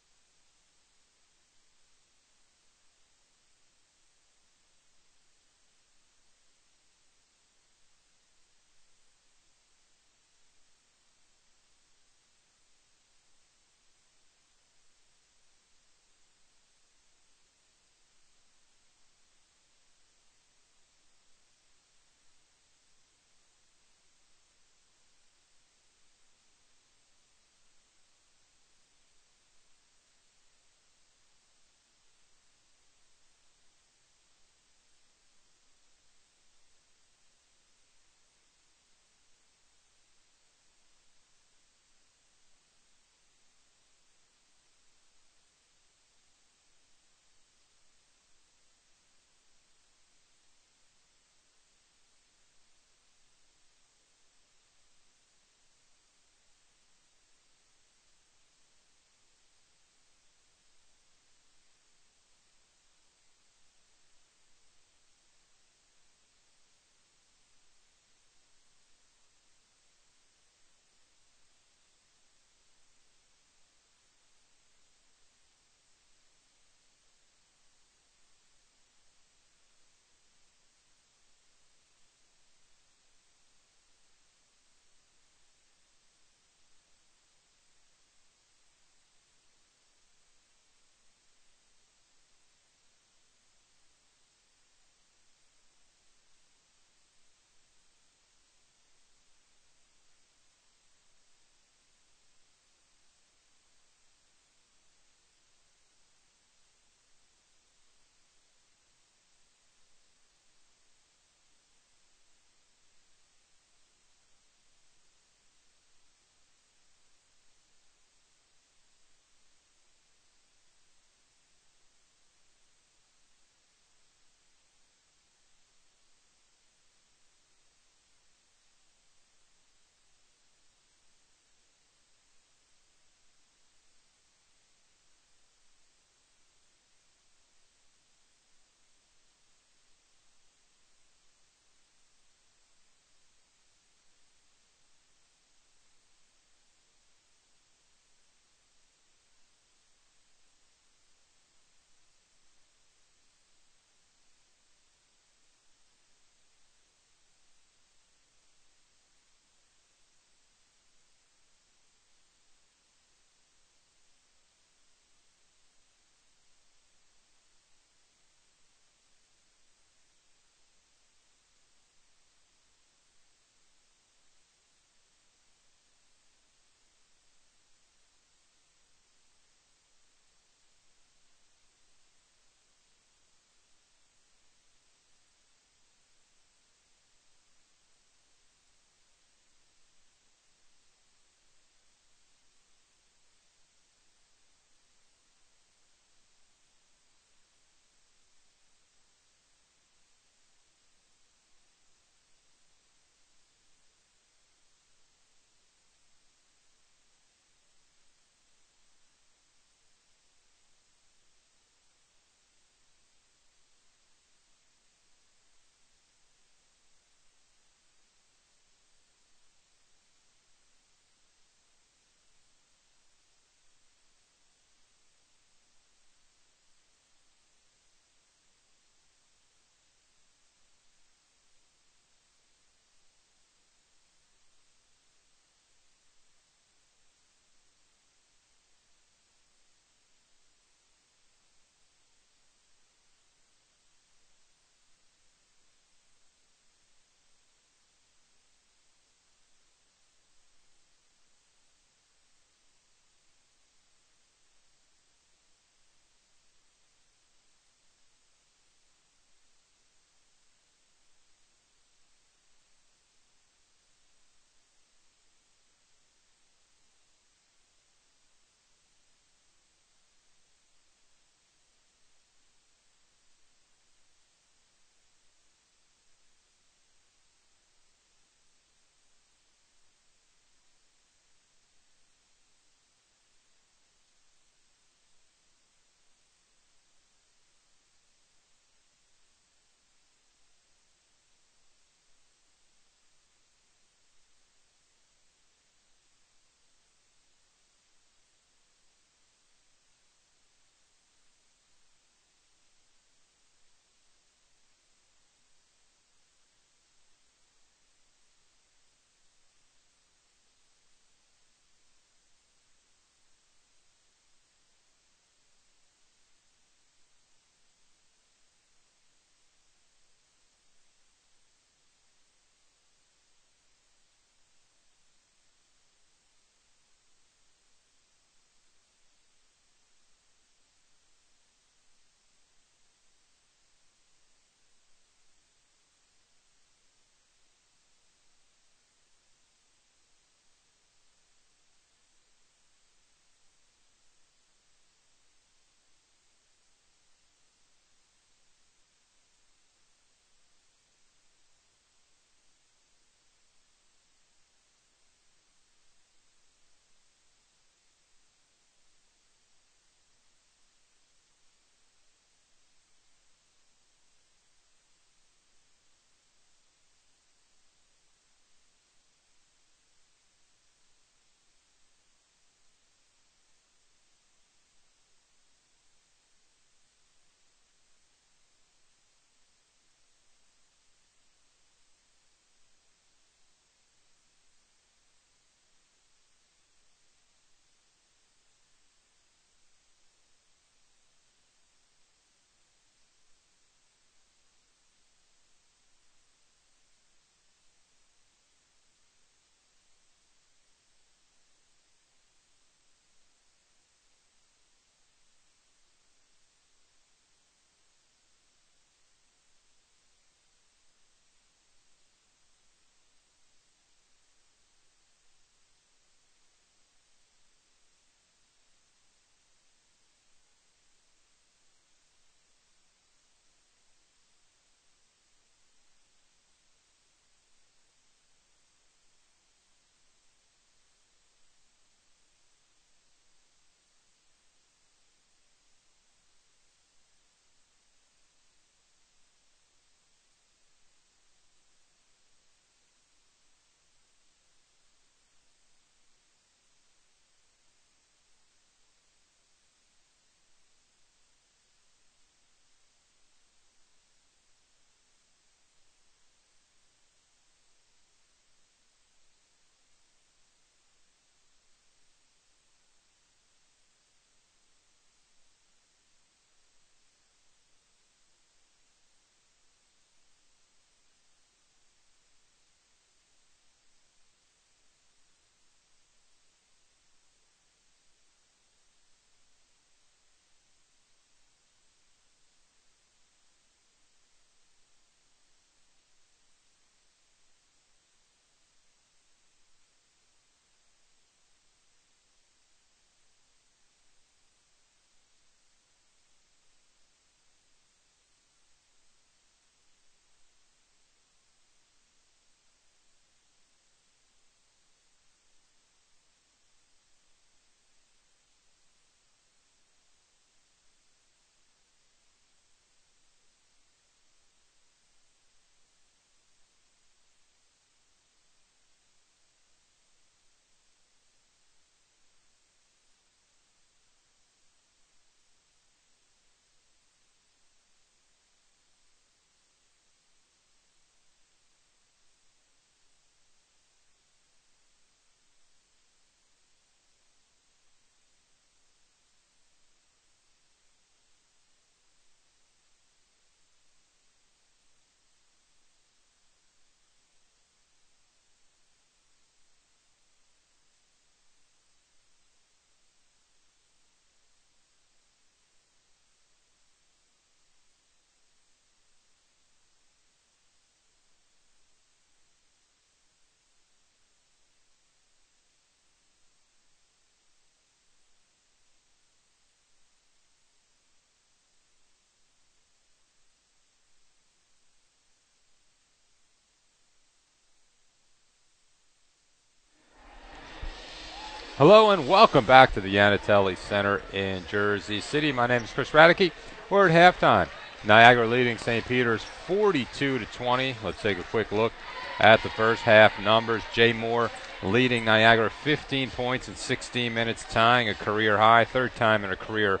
Hello and welcome back to the Yanatelli Center in Jersey City. My name is Chris Radicke. We're at halftime. Niagara leading St. Peter's 42-20. Let's take a quick look at the first half numbers. Jay Moore leading Niagara 15 points in 16 minutes, tying a career high, third time in her career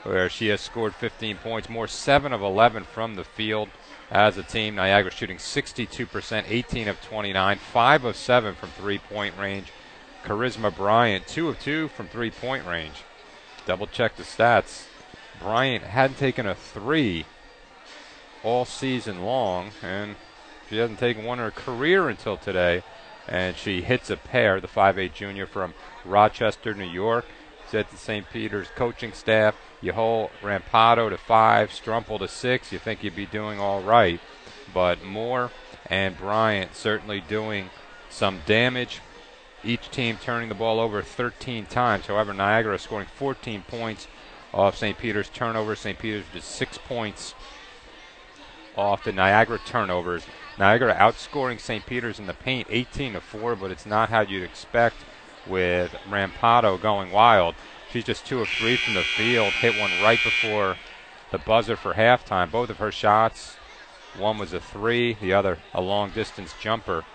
where she has scored 15 points. Moore 7 of 11 from the field as a team. Niagara shooting 62%, 18 of 29, 5 of 7 from three-point range. Charisma Bryant, 2 of 2 from three-point range. Double check the stats. Bryant hadn't taken a three all season long, and she hasn't taken one in her career until today. And she hits a pair, the 5'8 junior from Rochester, New York. Said to St. Peter's coaching staff, you hold Rampado to 5, Strumpel to 6, you think you'd be doing all right. But Moore and Bryant certainly doing some damage. Each team turning the ball over 13 times. However, Niagara scoring 14 points off St. Peter's turnovers. St. Peter's just 6 points off the Niagara turnovers. Niagara outscoring St. Peter's in the paint 18-4, but it's not how you'd expect with Rampado going wild. She's just 2 of 3 from the field. Hit one right before the buzzer for halftime. Both of her shots, one was a three, the other a long-distance jumper.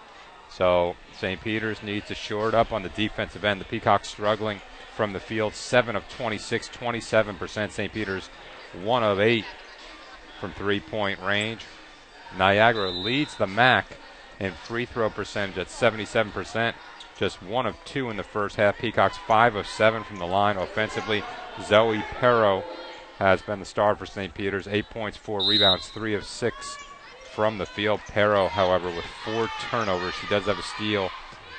So St. Peter's needs to shore it up on the defensive end. The Peacocks struggling from the field, 7 of 26, 27%. St. Peter's 1 of 8 from three-point range. Niagara leads the MAC in free throw percentage at 77%. Just 1 of 2 in the first half. Peacocks 5 of 7 from the line offensively. Zoe Perro has been the star for St. Peter's. 8 points, 4 rebounds, 3 of 6 from the field. Perro, however, with 4 turnovers. She does have a steal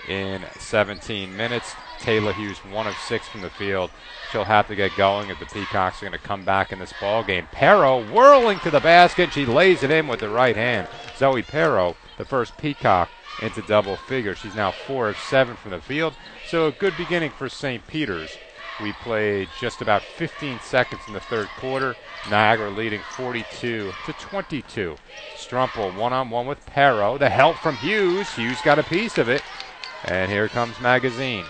in 17 minutes. Taylor Hughes, 1 of 6 from the field. She'll have to get going if the Peacocks are going to come back in this ball game. Perro whirling to the basket. She lays it in with the right hand. Zoe Perro, the first Peacock into double figures. She's now 4 of 7 from the field. So a good beginning for St. Peter's. We played just about 15 seconds in the third quarter. Niagara leading 42-22. Strumpel one-on-one with Perro. The help from Hughes. Hughes got a piece of it. And here comes Magazine.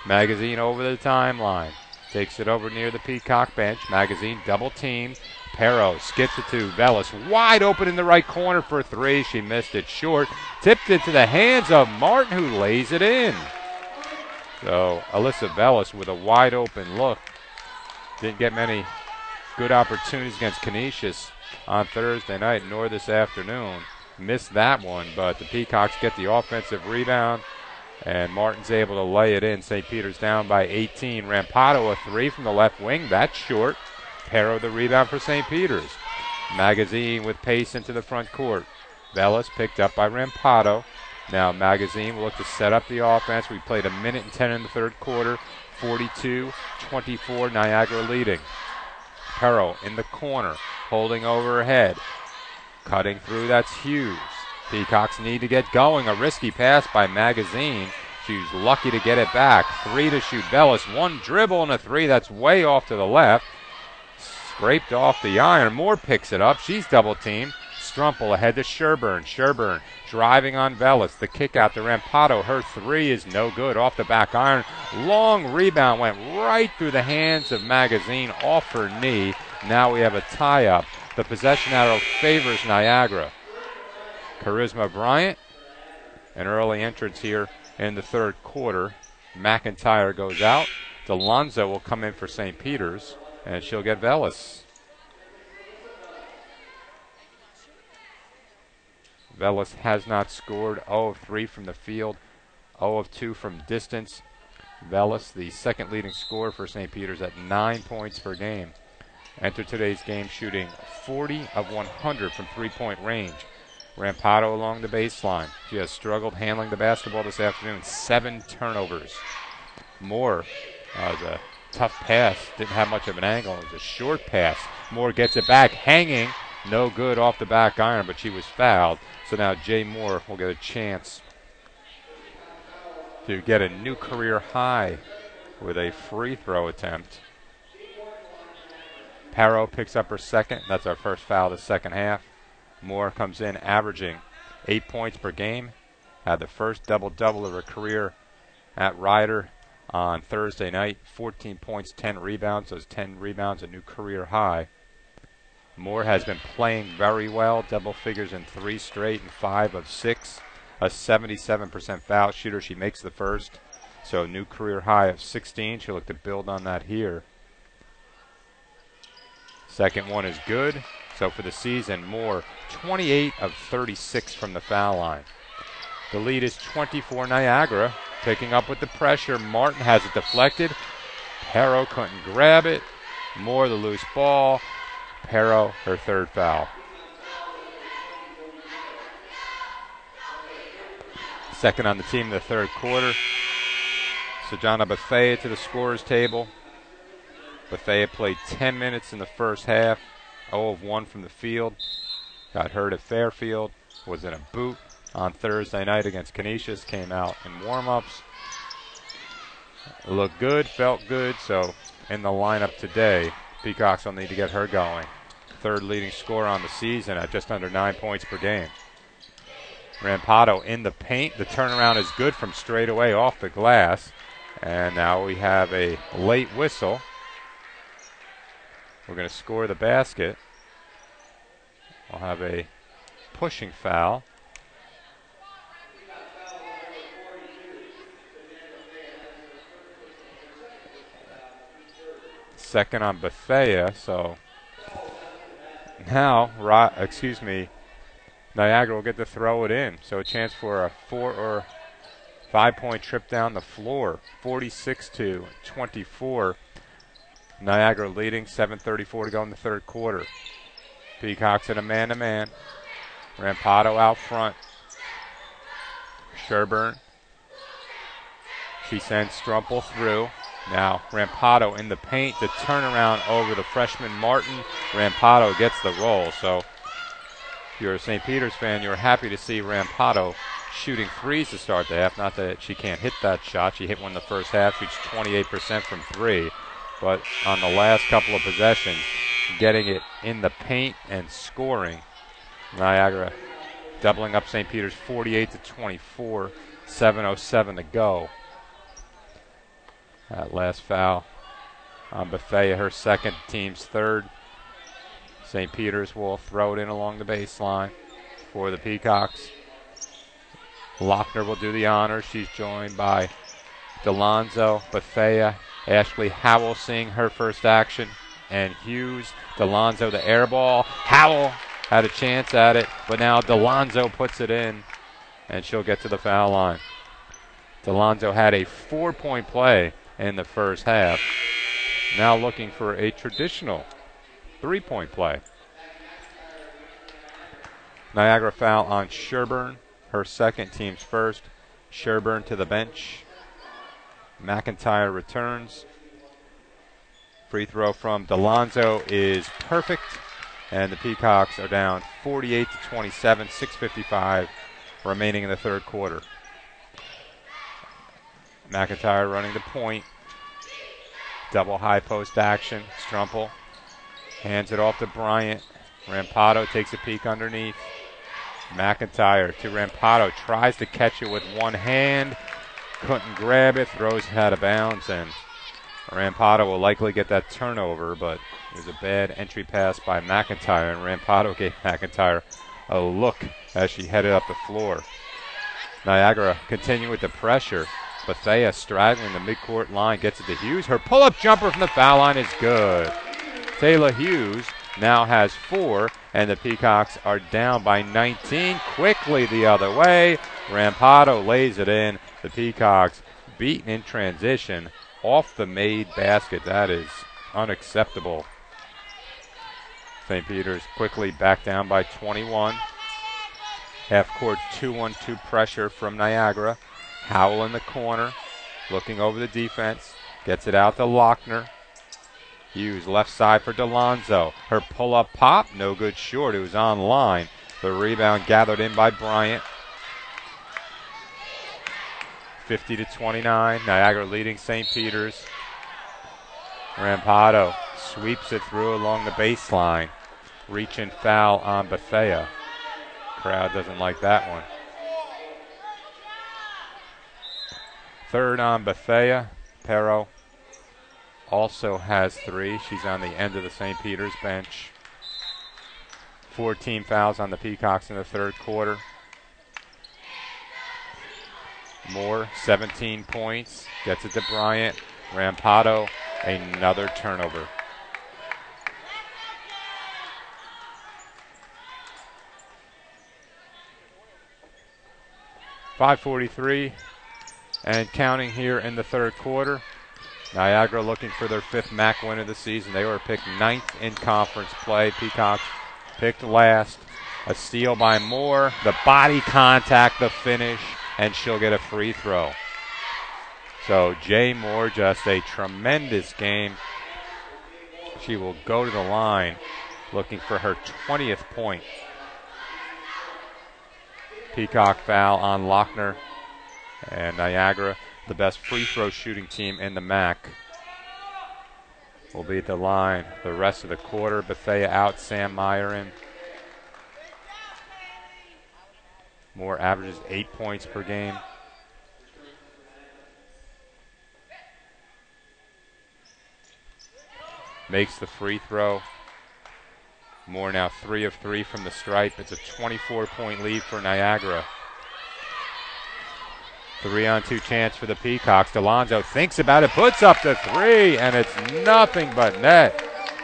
Magazine over the timeline. Takes it over near the Peacock bench. Magazine double teamed. Perro skips it to Vellis. Wide open in the right corner for 3. She missed it short. Tipped into the hands of Martin, who lays it in. So Alyssa Vellis with a wide open look. Didn't get many good opportunities against Canisius on Thursday night, nor this afternoon. Missed that one, but the Peacocks get the offensive rebound, and Martin's able to lay it in. St. Peter's down by 18. Rampado a 3 from the left wing. That's short. Perro the rebound for St. Peter's. Magazine with pace into the front court. Vellis picked up by Rampado. Now Magazine will look to set up the offense. We played 1:10 in the third quarter. 42-24, Niagara leading. Perro in the corner, holding over her head. Cutting through, that's Hughes. Peacocks need to get going. A risky pass by Magazine. She's lucky to get it back. 3 to shoot Vellis. 1 dribble and a 3. That's way off to the left. Scraped off the iron. Moore picks it up. She's double teamed. Strumpel ahead to Sherburne. Sherburne driving on Vellis. The kick out to Rampado. Her 3 is no good. Off the back iron. Long rebound went right through the hands of Magazine off her knee. Now we have a tie-up. The possession arrow favors Niagara. Charisma Bryant, an early entrance here in the third quarter. McIntyre goes out. Delonzo will come in for St. Peter's, and she'll get Vellis. Vellis has not scored. 0 of 3 from the field, 0 of 2 from distance. Vellis, the second leading scorer for St. Peter's at 9 points per game. Entered today's game shooting 40 of 100 from three-point range. Rampado along the baseline. She has struggled handling the basketball this afternoon. 7 turnovers. Moore was a tough pass. Didn't have much of an angle. It was a short pass. Moore gets it back, hanging. No good off the back iron, but she was fouled. So now Jay Moore will get a chance to get a new career high with a free throw attempt. Perro picks up her second. That's our first foul of the second half. Moore comes in averaging 8 points per game. Had the first double-double of her career at Ryder on Thursday night. 14 points, 10 rebounds. Those 10 rebounds, a new career high. Moore has been playing very well, double figures in 3 straight and 5 of 6. A 77% foul shooter. She makes the first. So new career high of 16. She'll look to build on that here. Second one is good. So for the season, Moore 28 of 36 from the foul line. The lead is 24 Niagara. Picking up with the pressure. Martin has it deflected. Perro couldn't grab it. Moore the loose ball. Perro her third foul. Second on the team in the third quarter. Sajana Bethea to the scorer's table. Bethea played 10 minutes in the first half. 0 of 1 from the field. Got hurt at Fairfield. Was in a boot on Thursday night against Canisius. Came out in warm-ups. Looked good, felt good. So in the lineup today, Peacocks will need to get her going. Third leading scorer on the season at just under 9 points per game. Rampado in the paint. The turnaround is good from straight away off the glass. And now we have a late whistle. We're going to score the basket. We'll have a pushing foul. Second on Bethea, so now, Niagara will get to throw it in. So a chance for a 4 or 5 point trip down the floor. 46-24. Niagara leading, 7:34 to go in the third quarter. Peacocks in a man-to-man. Rampado out front. Sherburne. She sends Strumpel through. Now Rampado in the paint. The turnaround over the freshman Martin. Rampado gets the roll. So if you're a St. Peter's fan, you're happy to see Rampado shooting threes to start the half. Not that she can't hit that shot. She hit one in the first half. Shoots 28% from 3. But on the last couple of possessions, getting it in the paint and scoring. Niagara doubling up St. Peter's 48-24. 7:07 to go. That last foul on Bethea, her second, team's third. St. Peter's will throw it in along the baseline for the Peacocks. Lochner will do the honors. She's joined by Delonzo, Bethea, Ashley Howell seeing her first action, and Hughes. Delonzo the air ball. Howell had a chance at it, but now Delonzo puts it in, and she'll get to the foul line. Delonzo had a 4-point play in the first half. Now looking for a traditional 3-point play. Niagara foul on Sherburne, her second, team's first. Sherburne to the bench. McIntyre returns. Free throw from Delonzo is perfect, and the Peacocks are down 48-27, 6:55 remaining in the third quarter. McIntyre running the point. Double high post action. Strumpel hands it off to Bryant. Rampado takes a peek underneath. McIntyre to Rampado. Tries to catch it with one hand. Couldn't grab it. Throws it out of bounds. And Rampado will likely get that turnover, but it was a bad entry pass by McIntyre. And Rampado gave McIntyre a look as she headed up the floor. Niagara continue with the pressure. Bethea straggling the midcourt line, gets it to Hughes. Her pull-up jumper from the foul line is good. Taylor Hughes now has 4, and the Peacocks are down by 19. Quickly the other way. Rampado lays it in. The Peacocks beaten in transition off the made basket. That is unacceptable. St. Peter's quickly back down by 21. Half-court 2-1-2 pressure from Niagara. Howell in the corner, looking over the defense, gets it out to Lochner. Hughes left side for Delonzo. Her pull-up pop, no good short. It was on line. The rebound gathered in by Bryant. 50-29. Niagara leading St. Peter's. Rampado sweeps it through along the baseline. Reach and foul on Bethea. Crowd doesn't like that one. Third on Bethea. Perro also has 3. She's on the end of the St. Peter's bench. 14 fouls on the Peacocks in the third quarter. Moore, 17 points. Gets it to Bryant. Rampado, another turnover. .543 and counting here in the third quarter. Niagara looking for their 5th MAC win of the season. They were picked 9th in conference play. Peacocks picked last. A steal by Moore. The body contact, the finish, and she'll get a free throw. So Jay Moore, just a tremendous game. She will go to the line looking for her 20th point. Peacock foul on Lochner, and Niagara, the best free throw shooting team in the MAC, will be at the line the rest of the quarter. Bethea out, Sam Meyer in. Moore averages 8 points per game. Makes the free throw. Moore now 3 of 3 from the stripe. It's a 24-point lead for Niagara. 3-on-2 chance for the Peacocks. Delonzo thinks about it, puts up the 3, and it's nothing but net.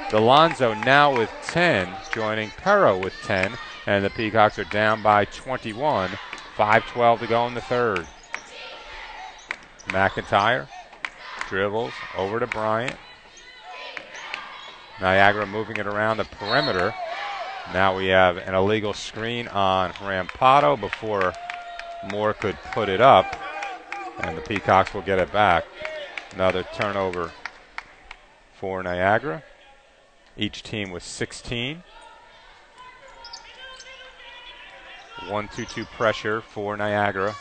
Delonzo now with 10, joining Perro with 10, and the Peacocks are down by 21. 5:12 to go in the third. McIntyre dribbles over to Bryant. Niagara moving it around the perimeter. Now we have an illegal screen on Rampado before Moore could put it up, and the Peacocks will get it back. Another turnover for Niagara. Each team with 16. 1-2-2 pressure for Niagara.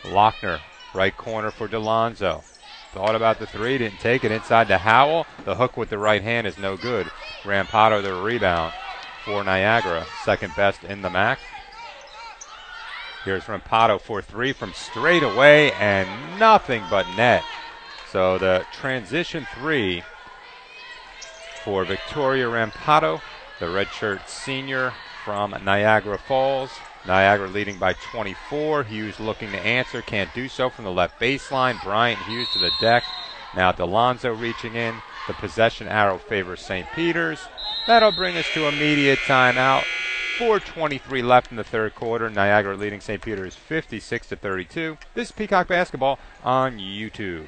Lochner, right corner for Delonzo. Thought about the 3, didn't take it. Inside to Howell. The hook with the right hand is no good. Rampado the rebound for Niagara, second best in the MAC. Here's Rampado for 3 from straight away, and nothing but net. So the transition 3 for Victoria Rampado, the redshirt senior from Niagara Falls. Niagara leading by 24. Hughes looking to answer, can't do so from the left baseline. Bryant Hughes to the deck. Now Delonzo reaching in. The possession arrow favors St. Peter's. That'll bring us to immediate timeout. 4:23 left in the third quarter. Niagara leading St. Peter's 56-32. This is Peacock Basketball on YouTube.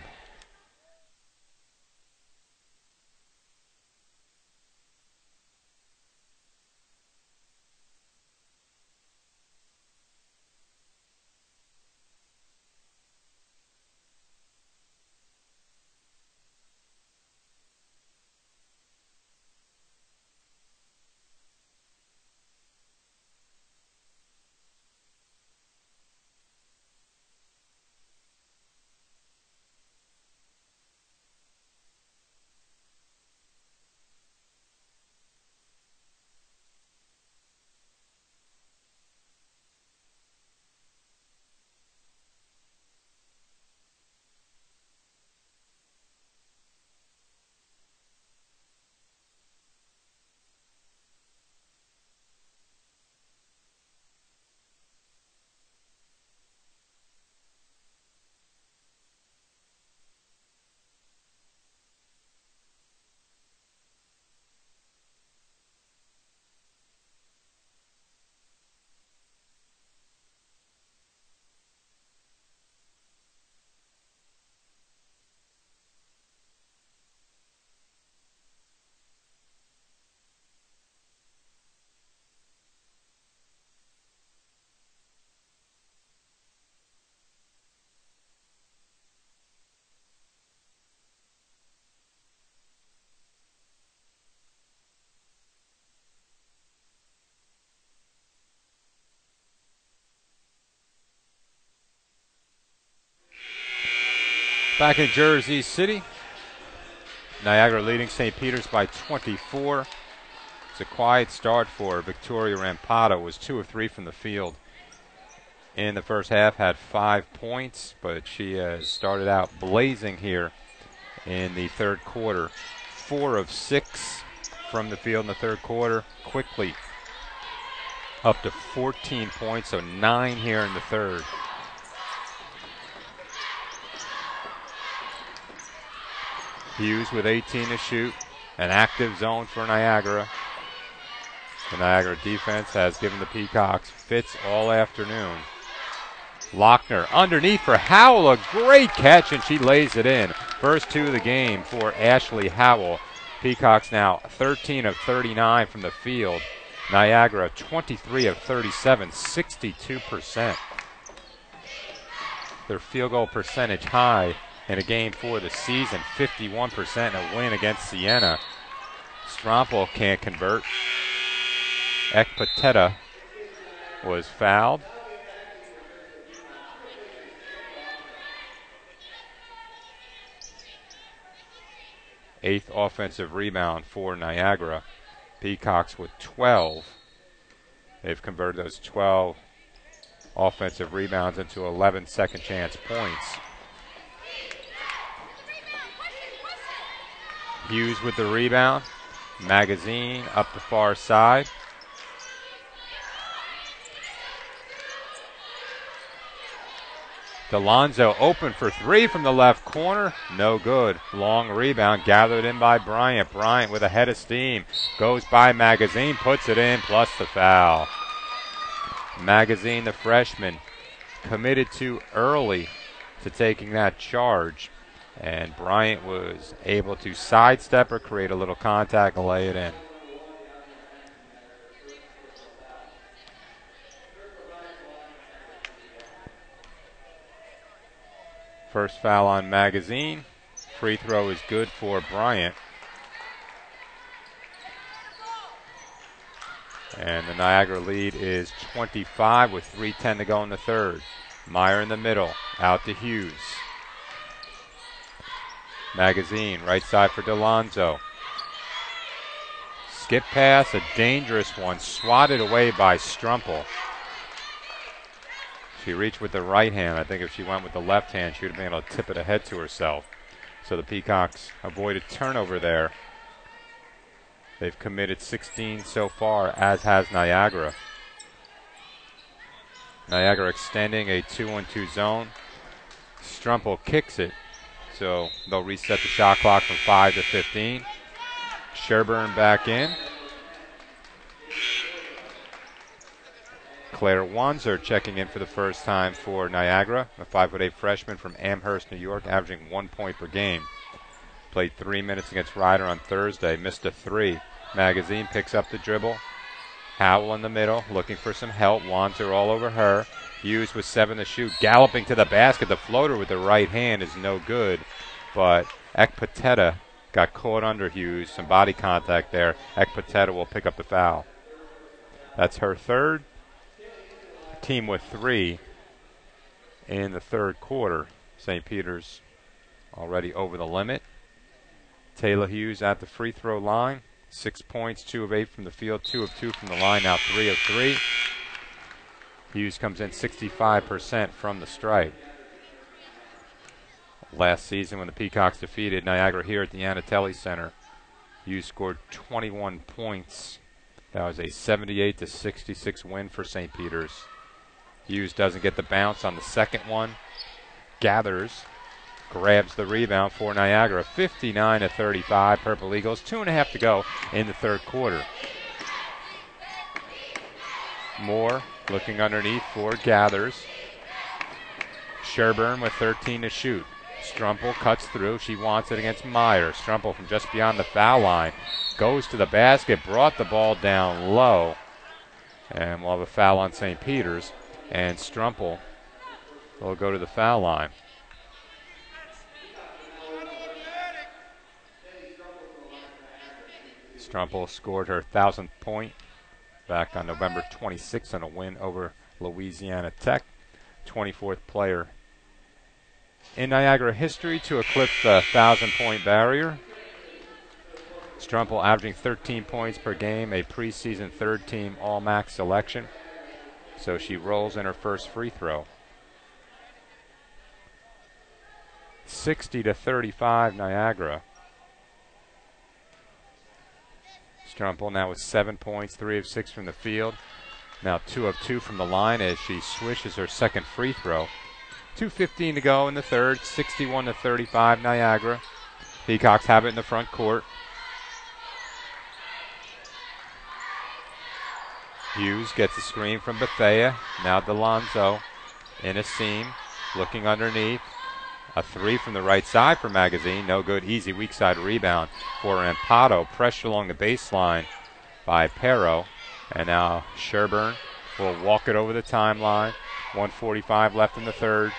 Back in Jersey City, Niagara leading St. Peter's by 24. It's a quiet start for Victoria Rampado. Was 2 of 3 from the field. in the first half, had 5 points, but she has started out blazing here in the third quarter. 4 of 6 from the field in the third quarter, quickly up to 14 points, so 9 here in the third. Hughes with 18 to shoot. An active zone for Niagara. The Niagara defense has given the Peacocks fits all afternoon. Lochner underneath for Howell, a great catch, and she lays it in. First 2 of the game for Ashley Howell. Peacocks now 13 of 39 from the field. Niagara 23 of 37, 62%. Their field goal percentage high in a game for the season, 51% in a win against Siena. Strompel can't convert. Ekpateta was fouled. Eighth offensive rebound for Niagara. Peacocks with 12. They've converted those 12 offensive rebounds into 11 second chance points. Hughes with the rebound. Magazine up the far side. Delonzo open for 3 from the left corner. No good. Long rebound gathered in by Bryant. Bryant with a head of steam. Goes by Magazine, puts it in, plus the foul. Magazine, the freshman, committed too early to taking that charge. And Bryant was able to sidestep or create a little contact and lay it in. First foul on Magazine. Free throw is good for Bryant. And the Niagara lead is 25 with 3:10 to go in the third. Meyer in the middle, out to Hughes. Magazine, right side for Delonzo. Skip pass, a dangerous one, swatted away by Strumpel. She reached with the right hand. I think if she went with the left hand, she would have been able to tip it ahead to herself. So the Peacocks avoided turnover there. They've committed 16 so far, as has Niagara. Niagara extending a 2-on-2 zone. Strumpel kicks it, so they'll reset the shot clock from 5 to 15. Sherburne back in. Claire Wanzer checking in for the first time for Niagara, a 5'8" freshman from Amherst, New York, averaging 1 point per game. Played 3 minutes against Ryder on Thursday, missed a 3. Magazine picks up the dribble. Howell in the middle, looking for some help. Wanzer all over her. Hughes with 7 to shoot, galloping to the basket. The floater with the right hand is no good, but Ekpateta got caught under Hughes. Some body contact there. Ekpateta will pick up the foul. That's her third. Team with 3 in the third quarter. St. Peter's already over the limit. Taylor Hughes at the free throw line. 6 points, 2 of 8 from the field, 2 of 2 from the line, now 3 of 3. Hughes comes in 65% from the stripe. Last season when the Peacocks defeated Niagara here at the Anatelli Center, Hughes scored 21 points. That was a 78-66 win for St. Peter's. Hughes doesn't get the bounce on the second one. Gathers, grabs the rebound for Niagara. 59-35, Purple Eagles. 2.5 to go in the third quarter. Moore looking underneath for Gathers. Sherburne with 13 to shoot. Strumpel cuts through. She wants it against Meyer. Strumpel from just beyond the foul line goes to the basket, brought the ball down low. And we'll have a foul on St. Peter's. And Strumpel will go to the foul line. Strumpel scored her 1,000th point back on November 26th in a win over Louisiana Tech. 24th player in Niagara history to eclipse the 1,000-point barrier. Strumpel averaging 13 points per game, a preseason third-team All-MAC selection. So she rolls in her first free throw. 60-35 Niagara. Strumpel now with 7 points, 3 of 6 from the field. Now 2 of 2 from the line as she swishes her second free throw. 2:15 to go in the third, 61-35 Niagara. Peacocks have it in the front court. Hughes gets a screen from Bethea. Now Delonzo in a seam, looking underneath. A 3 from the right side for Magazine. No good. Easy weak side rebound for Rampado. Pressure along the baseline by Pero. And now Sherburne will walk it over the timeline. 1:45 left in the third.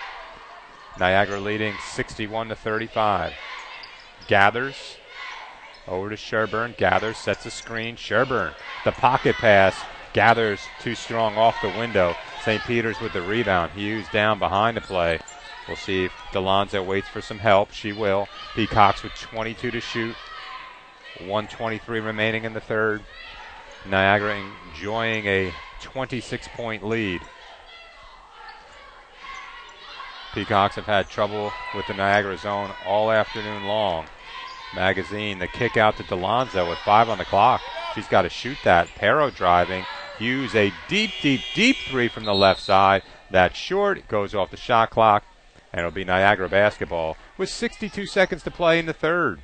Niagara leading 61-35. Gathers over to Sherburne. Gathers, sets a screen. Sherburne, the pocket pass. Gathers too strong off the window. St. Peter's with the rebound. Hughes down behind the play. We'll see if Delonzo waits for some help. She will. Peacocks with 22 to shoot. 1:23 remaining in the third. Niagara enjoying a 26-point lead. Peacocks have had trouble with the Niagara zone all afternoon long. Magazine, the kick out to Delonzo with 5 on the clock. She's got to shoot that. Pero driving. Hughes a deep 3 from the left side. That's short. It goes off the shot clock. And it'll be Niagara basketball with 62 seconds to play in the third.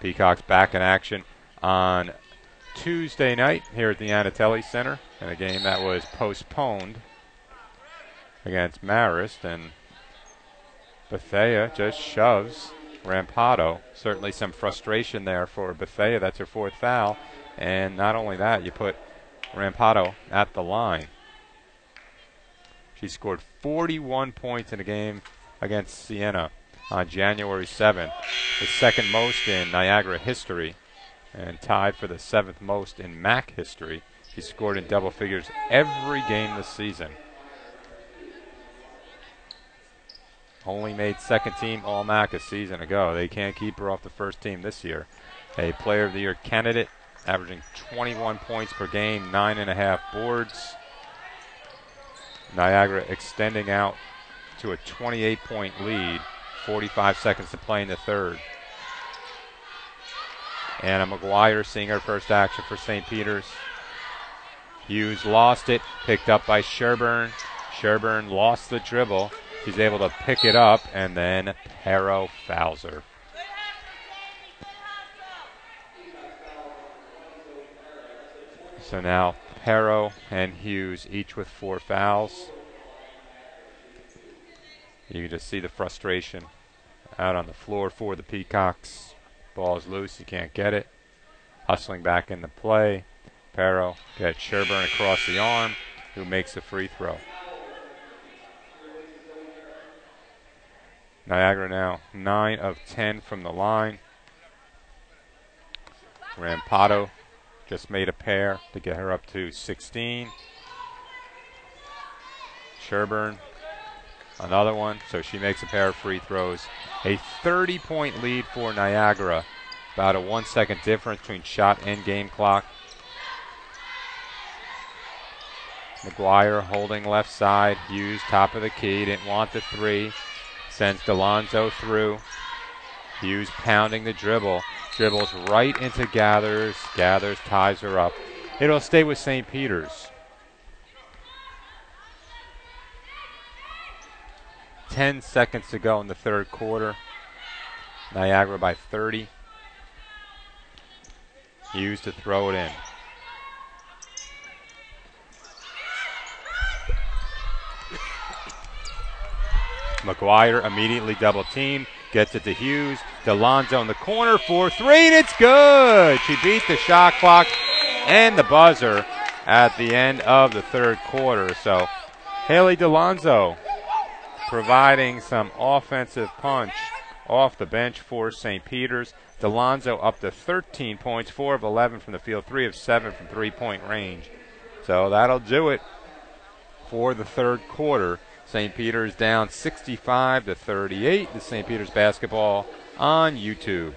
Peacocks back in action on Tuesday night here at the Anatelli Center in a game that was postponed against Marist. And Bethea just shoves Rampado. Certainly some frustration there for Bethea. That's her 4th foul. And not only that, you put Rampado at the line. She scored 41 points in a game against Siena on January 7th, the second most in Niagara history, and tied for the 7th most in MAC history. She scored in double figures every game this season. Only made second team All-MAC a season ago. They can't keep her off the first team this year. A Player of the Year candidate, averaging 21 points per game, 9.5 boards. Niagara extending out to a 28-point lead, 45 seconds to play in the third. Anna McGuire seeing her first action for St. Peter's. Hughes lost it, picked up by Sherburne. Sherburne lost the dribble. She's able to pick it up, and then Pero fouls her. So now Pero and Hughes each with 4 fouls. You can just see the frustration out on the floor for the Peacocks. Ball's loose, you can't get it. Hustling back into play. Pero gets Sherburne across the arm, who makes a free throw. Niagara now 9 of 10 from the line. Rampado just made a pair to get her up to 16. Sherburne, another one, so she makes a pair of free throws. A 30-point lead for Niagara. About a 1 second difference between shot and game clock. McGuire holding left side. Hughes top of the key, didn't want the 3. Sends Delonzo through. Hughes pounding the dribble. Dribbles right into Gathers. Gathers ties her up. It'll stay with St. Peter's. 10 seconds to go in the third quarter. Niagara by 30. Hughes to throw it in. McGuire immediately double teamed. Gets it to Hughes. Delonzo in the corner for 3, and it's good. She beat the shot clock and the buzzer at the end of the third quarter. So Haley Delonzo providing some offensive punch off the bench for St. Peter's. Delonzo up to 13 points, 4 of 11 from the field, 3 of 7 from three-point range. So that'll do it for the third quarter. St. Peter's down 65-38. The St. Peter's basketball on YouTube.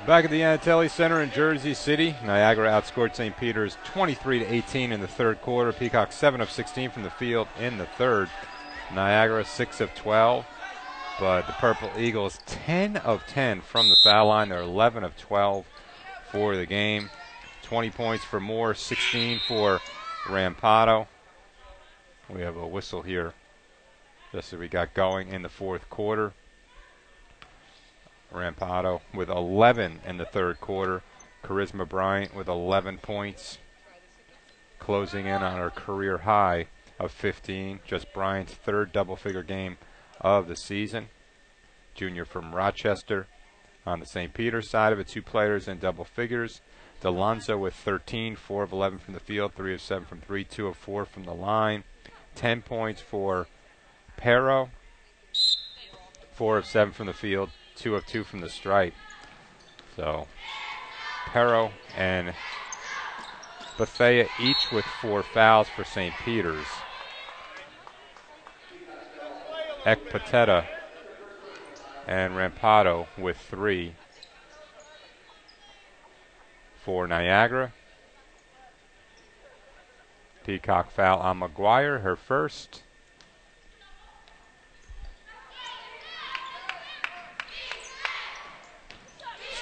Back at the Anatelli Center in Jersey City, Niagara outscored St. Peter's 23-18 in the third quarter. Peacocks 7 of 16 from the field in the third. Niagara 6 of 12, but the Purple Eagles 10 of 10 from the foul line. They're 11 of 12 for the game. 20 points for Moore, 16 for Rampado. We have a whistle here just as we got going in the fourth quarter. Rampado with 11 in the third quarter. Charisma Bryant with 11 points, closing in on her career high of 15. Just Bryant's third double-figure game of the season. Junior from Rochester. On the St. Peter's side of it, 2 players in double figures. Delonzo with 13, 4 of 11 from the field, 3 of 7 from 3, 2 of 4 from the line. 10 points for Pero, 4 of 7 from the field, 2 of 2 from the stripe. So Pero and Bethea each with 4 fouls for St. Peter's. Ekpateta and Rampado with 3 for Niagara. Peacock foul on McGuire, her first.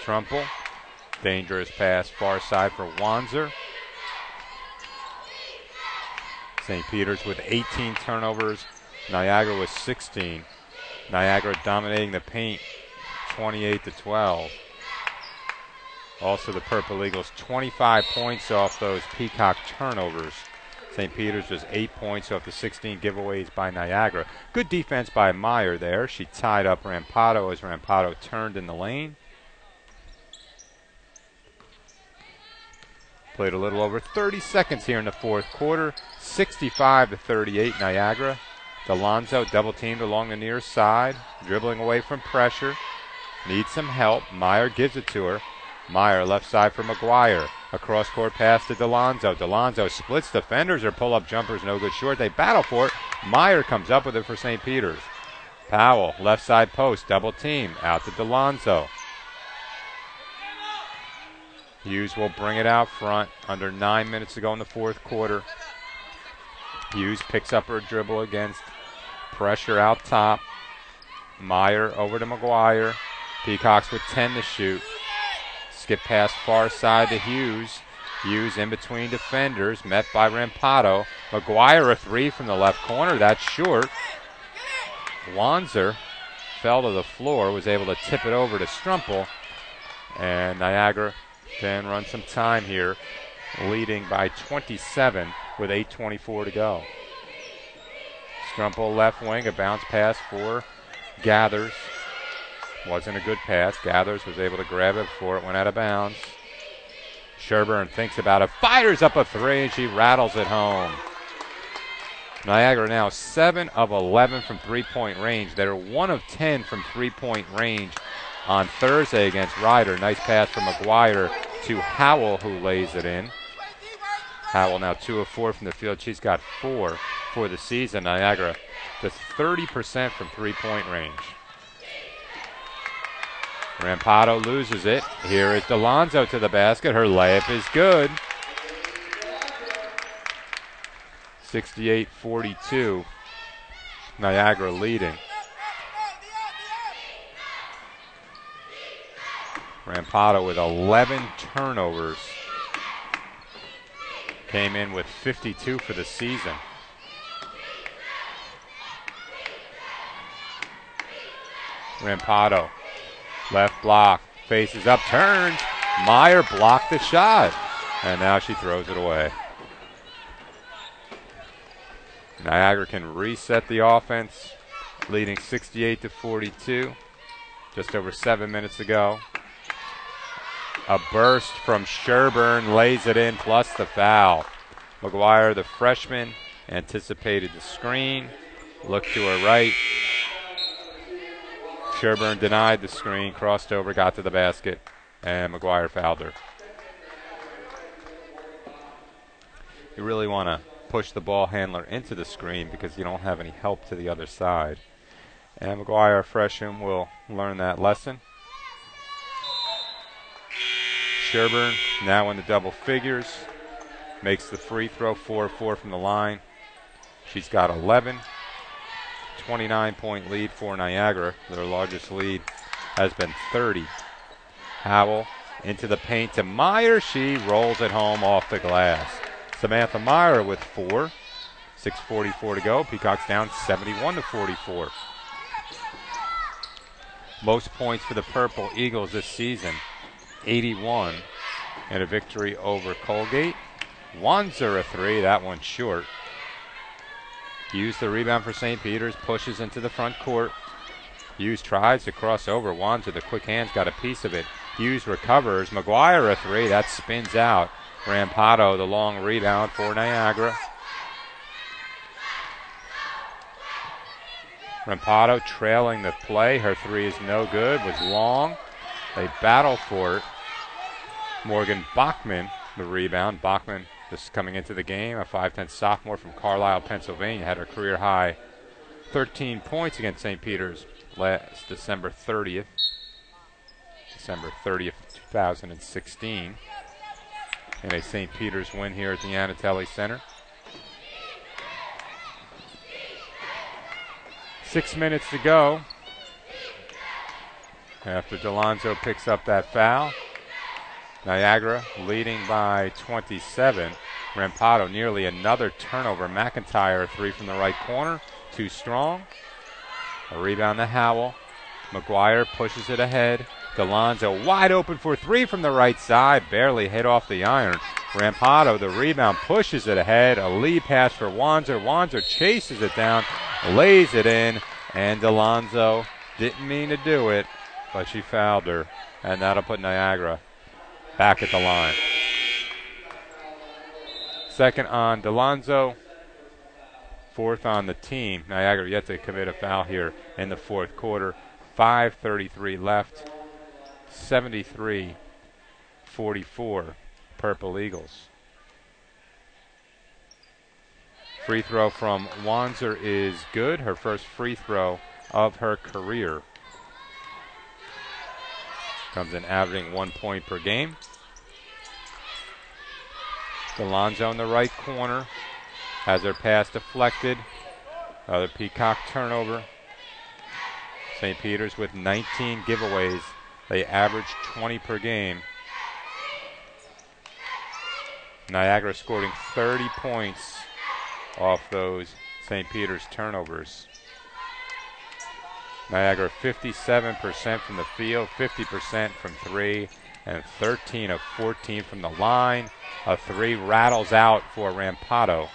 Strumple, dangerous pass far side for Wanzer. St. Peter's with 18 turnovers, Niagara with 16. Niagara dominating the paint, 28-12. Also the Purple Eagles 25 points off those Peacock turnovers. St. Peter's just 8 points off the 16 giveaways by Niagara. Good defense by Meyer there. She tied up Rampado as Rampado turned in the lane. Played a little over 30 seconds here in the fourth quarter. 65-38 Niagara. Delonzo double teamed along the near side, dribbling away from pressure. Needs some help. Meyer gives it to her. Meyer left side for McGuire. A cross-court pass to Delonzo. Delonzo splits defenders. Her pull-up jumper's no good short. They battle for it. Meyer comes up with it for St. Peter's. Powell, left side post, double team. Out to Delonzo. Hughes will bring it out front. Under 9 minutes to go in the fourth quarter. Hughes picks up her dribble against pressure out top. Meyer over to McGuire. Peacocks with 10 to shoot. Skip pass far side to Hughes. Hughes in between defenders, met by Rampado. McGuire a 3 from the left corner. That's short. Wanzer fell to the floor, was able to tip it over to Strumple. And Niagara can run some time here, leading by 27 with 8:24 to go. Strumple left wing, a bounce pass for Gathers. Wasn't a good pass. Gathers was able to grab it before it went out of bounds. Sherburne thinks about it, fires up a 3, and she rattles it home. Niagara now 7 of 11 from three-point range. They're 1 of 10 from three-point range on Thursday against Ryder. Nice pass from McGuire to Howell, who lays it in. Howell now 2 of 4 from the field. She's got 4 for the season. Niagara just 30% from three-point range. Rampado loses it. Here is Delonzo to the basket. Her layup is good. 68-42. Niagara leading. Rampado with 11 turnovers. Came in with 52 for the season. Rampado, left block, faces up, turns. Meyer blocked the shot, and now she throws it away. Niagara can reset the offense, leading 68-42. Just over 7 minutes to go. A burst from Sherburne lays it in, plus the foul. McGuire, the freshman, anticipated the screen, looked to her right. Sherburne denied the screen, crossed over, got to the basket, and McGuire fouled her. You really want to push the ball handler into the screen because you don't have any help to the other side. And McGuire, freshman, will learn that lesson. Sherburne now in the double figures. Makes the free throw, 4-4 from the line. She's got 11. 29-point lead for Niagara. Their largest lead has been 30. Howell into the paint to Meyer. She rolls it home off the glass. Samantha Meyer with 4. 6:44 to go. Peacocks down 71-44. Most points for the Purple Eagles this season, 81, and a victory over Colgate. Wanzer a 3, that one's short. Hughes the rebound for St. Peter's, pushes into the front court. Hughes tries to cross over. Wanzer, the quick hands, got a piece of it. Hughes recovers. McGuire a 3, that spins out. Rampado the long rebound for Niagara. Rampado trailing the play. Her 3 is no good, was long. They battle for it. Morgan Bachman, the rebound. Bachman just coming into the game, a 5'10" sophomore from Carlisle, Pennsylvania, had her career high 13 points against St. Peter's last December 30th. December 30th, 2016. In a St. Peter's win here at the Anatelli Center. 6 minutes to go after Delonzo picks up that foul. Niagara leading by 27. Rampado nearly another turnover. McIntyre 3 from the right corner. Too strong. A rebound to Howell. McGuire pushes it ahead. Delonzo wide open for 3 from the right side. Barely hit off the iron. Rampado, the rebound, pushes it ahead. A lead pass for Wanzer. Wanzer chases it down, lays it in, and Delonzo didn't mean to do it, but she fouled her, and that'll put Niagara back at the line. Second on Delonzo, fourth on the team. Niagara yet to commit a foul here in the fourth quarter. 5:33 left. 73-44, Purple Eagles. Free throw from Wanzer is good. Her first free throw of her career. Comes in averaging 1 point per game. Delonzo in the right corner. Has her pass deflected. Another Peacock turnover. St. Peter's with 19 giveaways. They average 20 per game. Niagara scoring 30 points off those St. Peter's turnovers. Niagara 57% from the field, 50% from 3, and 13 of 14 from the line. A 3 rattles out for Rampado.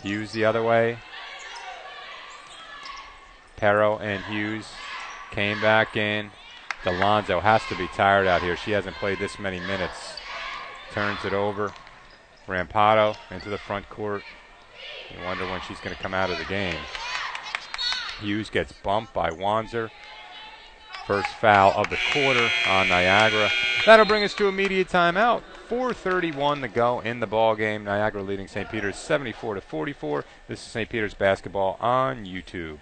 Hughes the other way. Perro and Hughes came back in. Delonzo has to be tired out here. She hasn't played this many minutes. Turns it over. Rampado into the front court. You wonder when she's going to come out of the game. Hughes gets bumped by Wanzer. First foul of the quarter on Niagara. That'll bring us to immediate timeout. 4:31 to go in the ball game. Niagara leading St. Peter's 74-44. This is St. Peter's basketball on YouTube.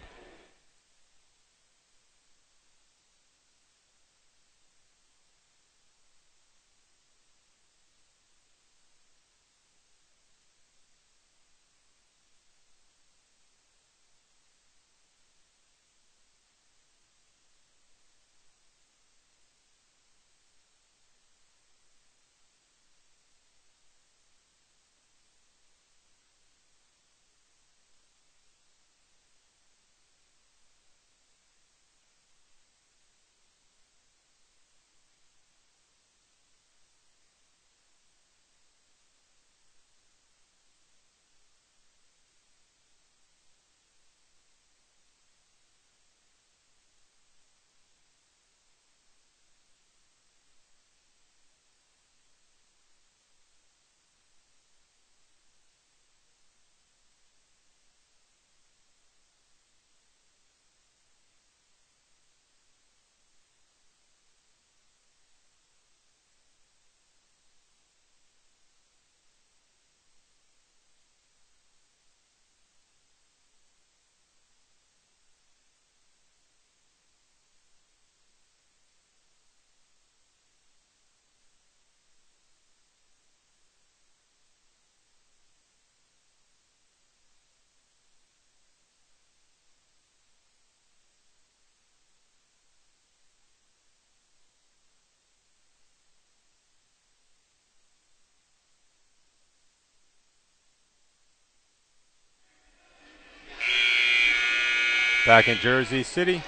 Back in Jersey City,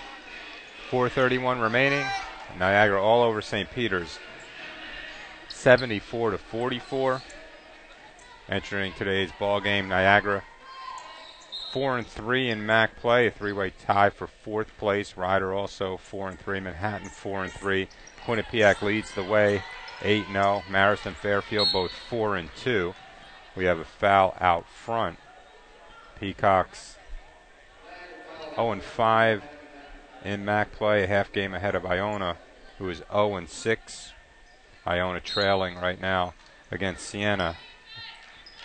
4:31 remaining. Niagara all over St. Peter's, 74-44. Entering today's ball game, Niagara 4-3 in MAC play, a three-way tie for fourth place. Ryder also 4-3. Manhattan 4-3. Quinnipiac leads the way, 8-0. Marist and Fairfield both 4-2. We have a foul out front. Peacocks 0-5 in MAC play, a half game ahead of Iona, who is 0-6. Iona trailing right now against Siena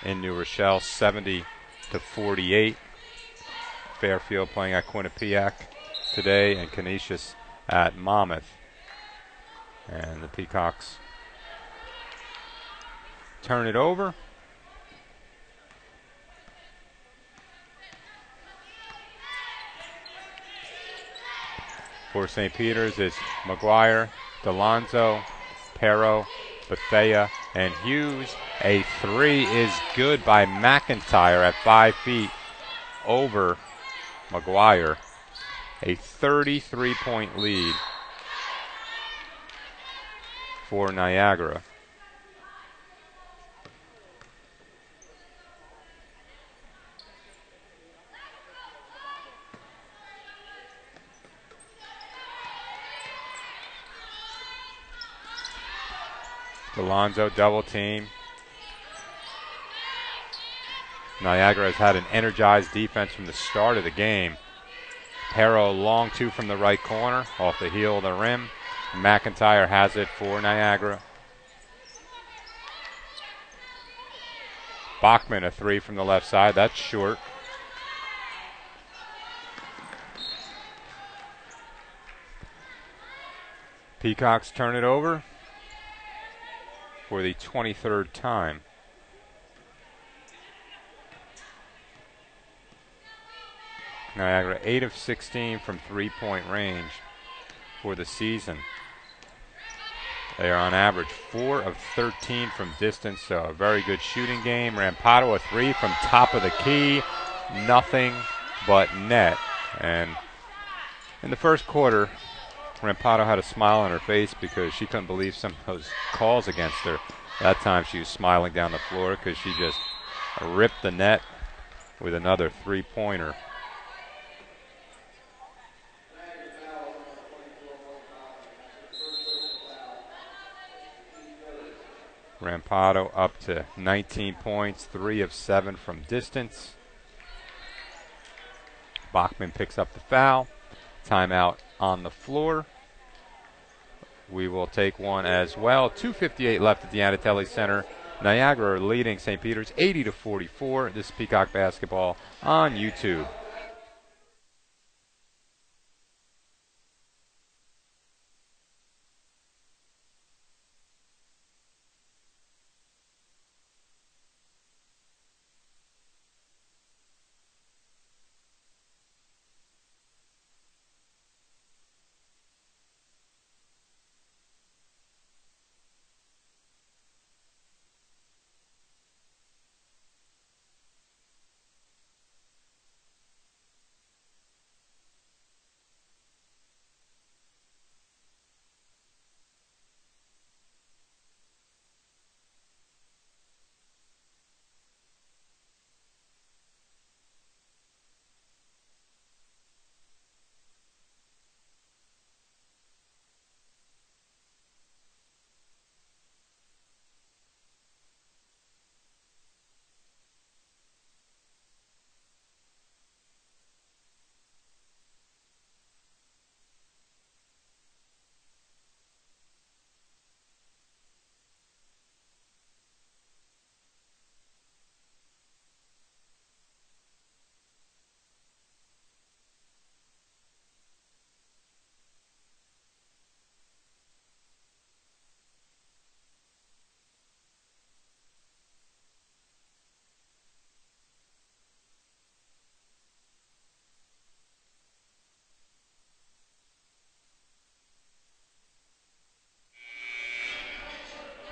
in New Rochelle, 70-48. Fairfield playing at Quinnipiac today, and Canisius at Monmouth. And the Peacocks turn it over. For St. Peter's, it's McGuire, DeLonzo, Perro, Bethea, and Hughes. A three is good by McIntyre at 5 feet over McGuire. A 33-point lead for Niagara. Alonzo double team. Niagara has had an energized defense from the start of the game. Perro long two from the right corner, off the heel of the rim. McIntyre has it for Niagara. Bachman a three from the left side, that's short. Peacocks turn it over for the 23rd time. Niagara 8 of 16 from three-point range for the season. They are on average 4 of 13 from distance, so a very good shooting game. Rampato a three from top of the key, nothing but net. And in the first quarter, Rampato had a smile on her face because she couldn't believe some of those calls against her. That time she was smiling down the floor because she just ripped the net with another three-pointer. Rampato up to 19 points, 3 of 7 from distance. Bachman picks up the foul. Timeout on the floor. We will take one as well. 2:58 left at the Anatelli Center. Niagara are leading St. Peter's 80-44. This is Peacock Basketball on YouTube.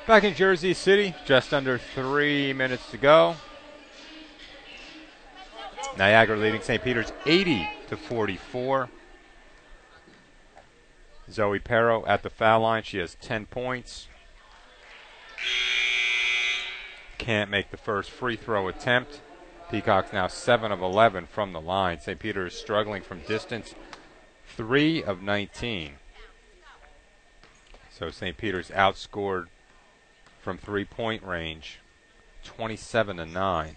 Back in Jersey City, just under 3 minutes to go. Niagara leading St. Peter's to 44. Zoe Perro at the foul line. She has 10 points. Can't make the first free throw attempt. Peacocks now 7 of 11 from the line. St. Peter is struggling from distance, 3 of 19. So St. Peter's outscored from three-point range, 27-9.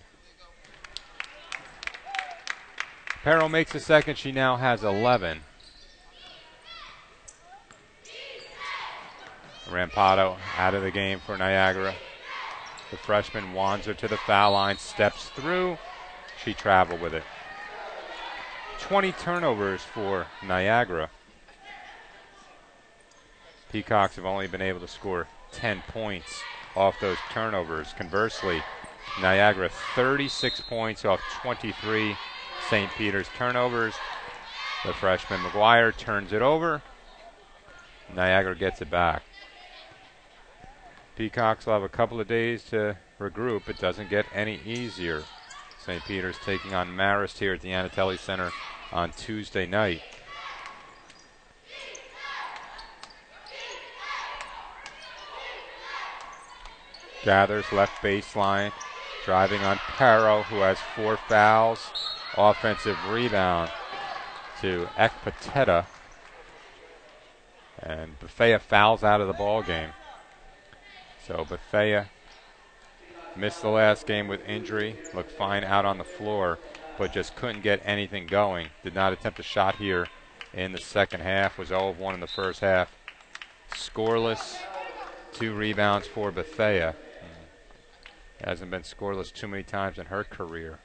Perro makes a second. She now has 11. Rampado out of the game for Niagara. The freshman wands her to the foul line, steps through. She traveled with it. 20 turnovers for Niagara. Peacocks have only been able to score 10 points off those turnovers. Conversely, Niagara 36 points off 23 St. Peter's turnovers. The freshman McGuire turns it over. Niagara gets it back. Peacocks will have a couple of days to regroup. It doesn't get any easier. St. Peter's taking on Marist here at the Anatelli Center on Tuesday night. Gathers left baseline, driving on Perro, who has 4 fouls. Offensive rebound to Ekpateta. And Bethea fouls out of the ball game. So Bethea missed the last game with injury, looked fine out on the floor, but just couldn't get anything going. Did not attempt a shot here in the second half, was 0 of 1 in the first half. Scoreless, 2 rebounds for Bethea. Hasn't been scoreless too many times in her career.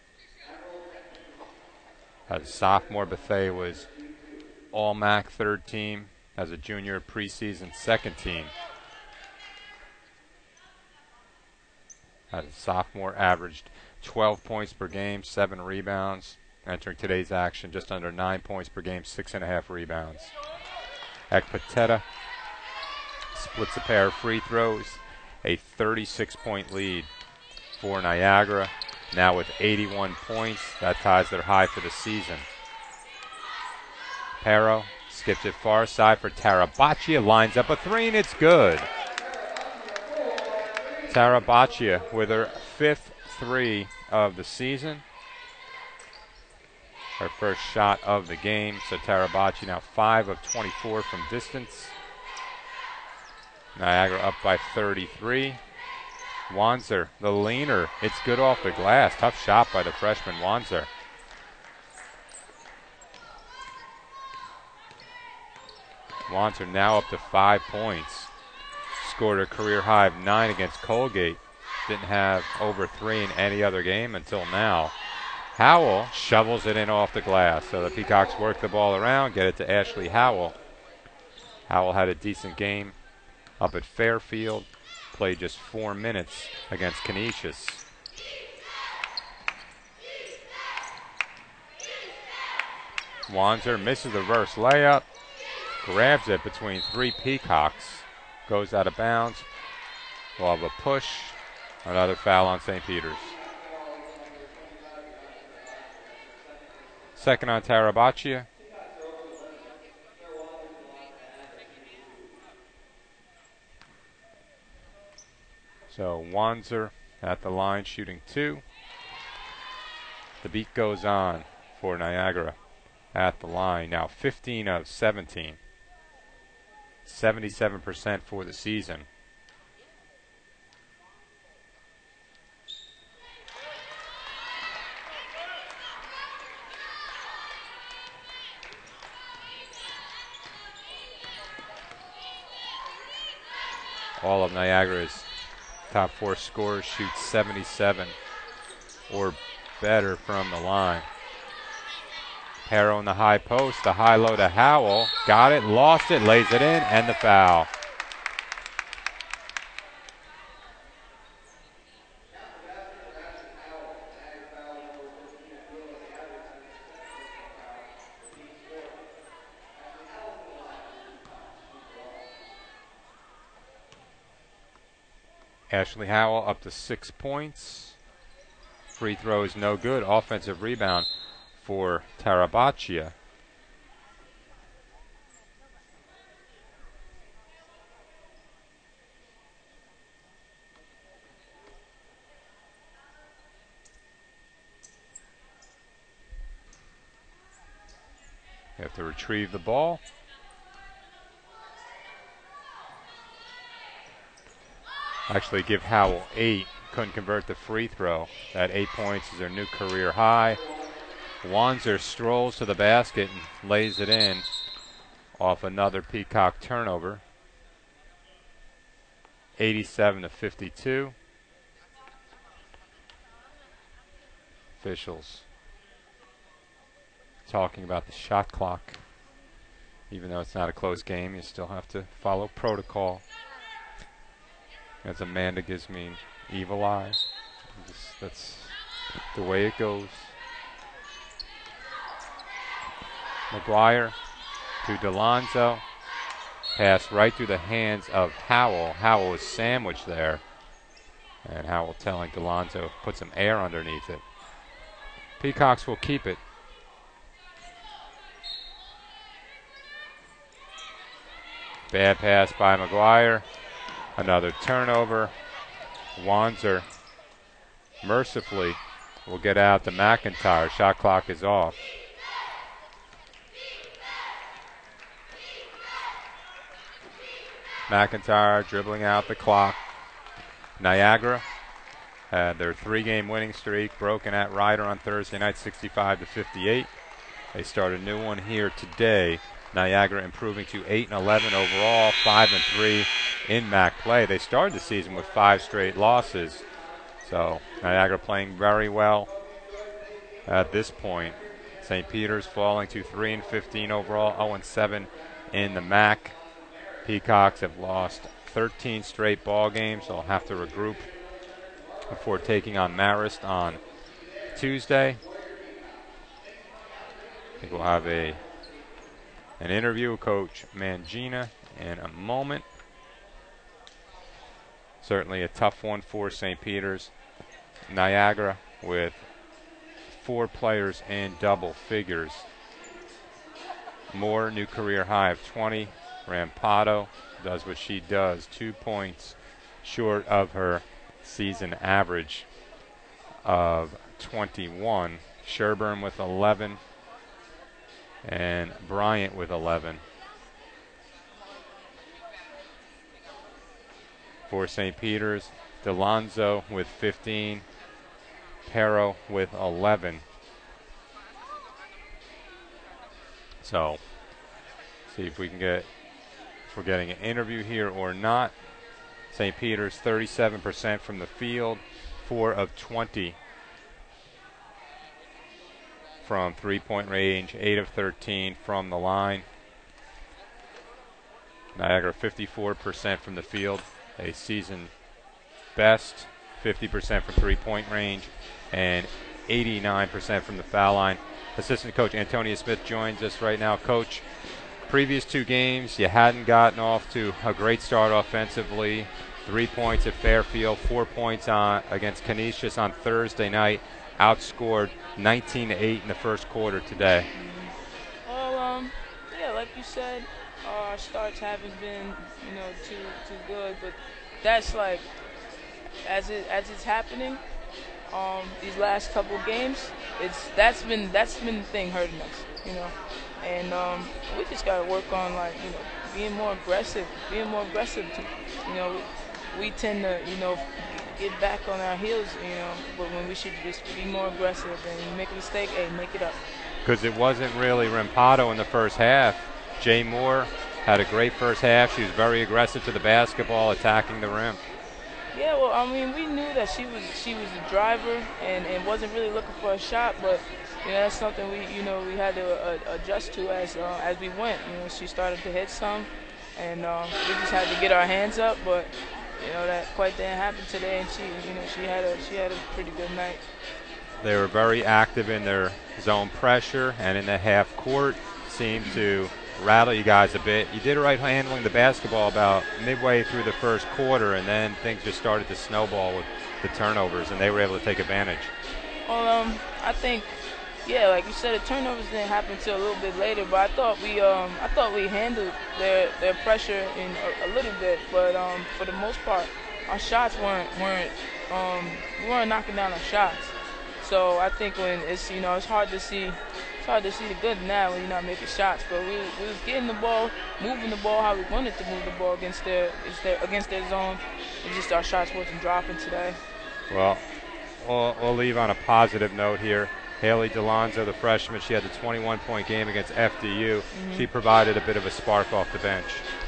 As a sophomore, Bethea was All-MAC third team. As a junior, preseason second team. As a sophomore, averaged 12 points per game, 7 rebounds. Entering today's action, just under 9 points per game, 6.5 rebounds. Ekpateta splits a pair of free throws. A 36-point lead for Niagara. Now with 81 points, that ties their high for the season. Perro skips it far side for Tarabaccia, lines up a 3 and it's good. Tarabaccia with her 5th 3 of the season. Her first shot of the game. So Tarabaccia now 5 of 24 from distance. Niagara up by 33. Wanzer, the leaner. It's good off the glass. Tough shot by the freshman Wanzer. Wanzer now up to 5 points. Scored a career high of 9 against Colgate. Didn't have over 3 in any other game until now. Howell shovels it in off the glass. So the Peacocks work the ball around, get it to Ashley Howell. Howell had a decent game up at Fairfield. Played just 4 minutes against Canisius. Wanzer misses the reverse layup. Grabs it between 3 Peacocks. Goes out of bounds. We'll have a push. Another foul on St. Peter's. Second on Tarabaccia. So Wanzer at the line shooting 2. The beat goes on for Niagara at the line. Now 15 of 17. 77% for the season. All of Niagara's top 4 scorers shoot 77 or better from the line. Perro in the high post, the high low to Howell. Got it, lost it, lays it in, and the foul. Ashley Howell up to 6 points. Free throw is no good. Offensive rebound for Tarabaccia. You have to retrieve the ball. Actually give Howell 8. Couldn't convert the free throw. That 8 points is their new career high. Wanzer strolls to the basket and lays it in off another Peacock turnover. 87-52. Officials talking about the shot clock. Even though it's not a close game, you still have to follow protocol. As Amanda gives me evil eyes. That's the way it goes. McGuire to DeLonzo. Pass right through the hands of Howell. Howell is sandwiched there. And Howell telling DeLonzo put some air underneath it. Peacocks will keep it. Bad pass by McGuire. Another turnover. Wanzer mercifully will get out to McIntyre. Shot clock is off. McIntyre dribbling out the clock. Niagara had their 3-game winning streak broken at Ryder on Thursday night, 65-58. They start a new one here today. Niagara improving to 8-11 overall, 5-3 in MAC play. They started the season with 5 straight losses. So Niagara playing very well at this point. St. Peter's falling to 3-15 overall, 0-7 in the MAC. Peacocks have lost 13 straight ball games. They'll have to regroup before taking on Marist on Tuesday. I think we'll have an interview with Coach Mangina in a moment. Certainly a tough one for St. Peter's. Niagara with 4 players in double figures. Moore, new career high of 20. Rampado does what she does, 2 points short of her season average of 21. Sherburne with 11 and Bryant with 11. For St. Peter's, DeLonzo with 15, Pero with 11. So, see if we can get, if we're getting an interview here or not. St. Peter's 37% from the field, 4 of 20 from three-point range, 8 of 13 from the line. Niagara 54% from the field, a season best, 50% from three-point range, and 89% from the foul line. Assistant coach Antonia Smith joins us right now. Coach, previous 2 games, you hadn't gotten off to a great start offensively. 3 points at Fairfield, 4 points against Canisius on Thursday night. Outscored 19-8 in the first quarter today. Well, yeah, like you said, our starts haven't been, too good, but that's like as it's happening. These last couple games, that's been the thing hurting us, and we just gotta work on being more aggressive. We tend to get back on our heels, but when we should just be more aggressive and you make a mistake, hey, make it up. Because it wasn't really Rampado in the first half. Jay Moore had a great first half. She was very aggressive to the basketball, attacking the rim. Yeah, well, we knew that she was a driver and wasn't really looking for a shot, but that's something we had to adjust to as we went. She started to hit some, and we just had to get our hands up, but that quite didn't happen today, and she had a pretty good night. They were very active in their zone pressure and in the half court. Seemed to rattle you guys a bit. You did it right handling the basketball about midway through the first quarter, and then things just started to snowball with the turnovers, and they were able to take advantage. Well, I think Yeah, like you said, the turnovers didn't happen until a little bit later, but I thought we handled their pressure in a little bit, but for the most part, our shots weren't we weren't knocking down our shots. So I think when it's hard to see. It's hard to see the good now when you're not making shots, but we was getting the ball, moving the ball how we wanted to move the ball against their zone. It's just our shots wasn't dropping today. Well, we'll leave on a positive note here. Haley DeLonzo, the freshman, she had the 21-point game against FDU. She provided a bit of a spark off the bench.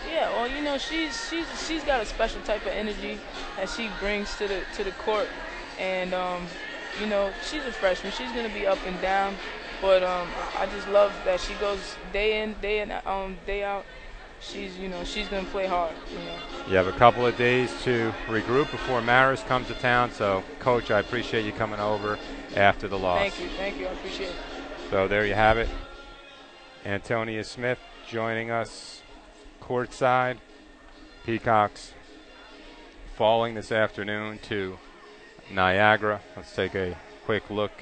Yeah, well, she's got a special type of energy that she brings to the court, and she's a freshman. She's gonna be up and down, but I just love that she goes day in, day out. She's gonna play hard. You have a couple of days to regroup before Marist comes to town. So, Coach, I appreciate you coming over after the loss. Thank you, I appreciate it. So there you have it. Antonia Smith joining us courtside. Peacocks falling this afternoon to Niagara. Let's take a quick look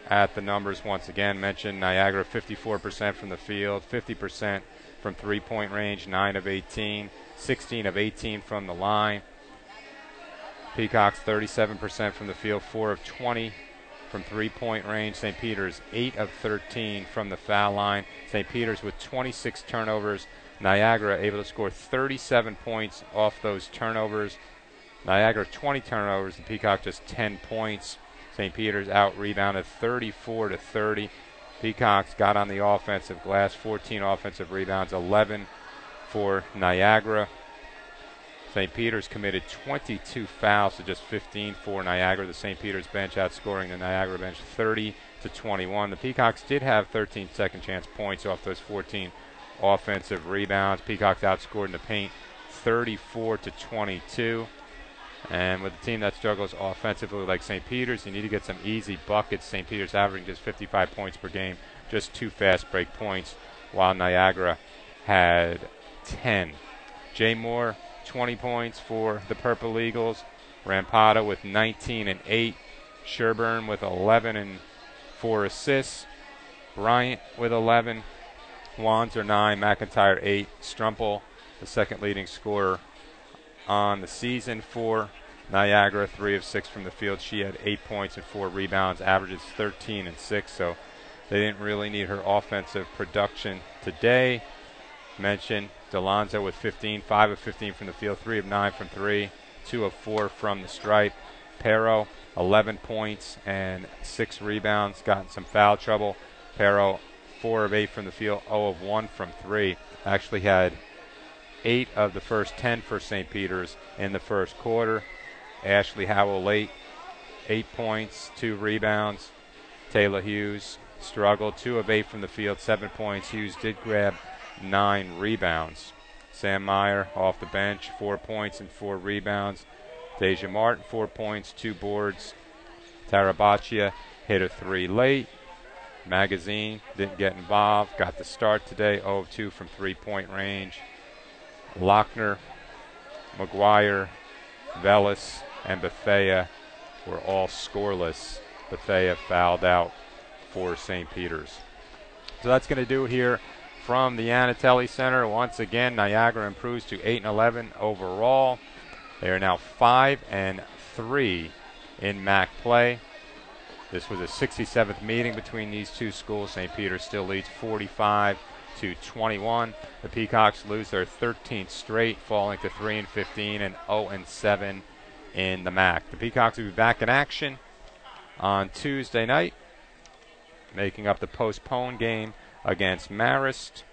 at the numbers once again. Mentioned Niagara 54% from the field, 50% from three-point range, 9 of 18, 16 of 18 from the line. Peacocks 37% from the field, 4 of 20 from three-point range. St. Peter's 8 of 13 from the foul line. St. Peter's with 26 turnovers. Niagara able to score 37 points off those turnovers. Niagara 20 turnovers, and Peacock just 10 points. St. Peter's out-rebounded 34-30. Peacocks got on the offensive glass, 14 offensive rebounds, 11 for Niagara. St. Peter's committed 22 fouls to just 15 for Niagara. The St. Peter's bench outscoring the Niagara bench 30-21. The Peacocks did have 13 second chance points off those 14 offensive rebounds. Peacocks outscored in the paint 34-22. And with a team that struggles offensively like St. Peter's, you need to get some easy buckets. St. Peter's averaging just 55 points per game, just 2 fast break points, while Niagara had 10. Jay Moore, 20 points for the Purple Eagles. Rampada with 19 and 8. Sherburne with 11 and 4 assists. Bryant with 11. Wanzer 9. McIntyre 8. Strumpel, the second leading scorer on the season for Niagara, 3 of 6 from the field. She had 8 points and 4 rebounds, averages 13 and 6, so they didn't really need her offensive production today. Mentioned DeLonzo with 15, 5 of 15 from the field, 3 of 9 from 3, 2 of 4 from the stripe. Pero, 11 points and 6 rebounds, got in some foul trouble. Pero, 4 of 8 from the field, 0 of 1 from 3. Actually had 8 of the first 10 for St. Peter's in the first quarter. Ashley Howell late, 8 points, 2 rebounds. Taylor Hughes struggled, 2 of 8 from the field, 7 points. Hughes did grab 9 rebounds. Sam Meyer off the bench, 4 points and 4 rebounds. Deja Martin, 4 points, 2 boards. Tarabaccia hit a 3 late. Magazine didn't get involved, got the start today, 0 of 2 from three-point range. Lochner, McGuire, Velis, and Bethea were all scoreless. Bethea fouled out for St. Peter's. So that's going to do it here from the Anatelli Center. Once again, Niagara improves to 8-11 overall. They are now 5-3 in MAC play. This was a 67th meeting between these two schools. St. Peter's still leads 45-21. The Peacocks lose their 13th straight, falling to 3-15 and 0-7 in the MAC. The Peacocks will be back in action on Tuesday night, making up the postponed game against Marist.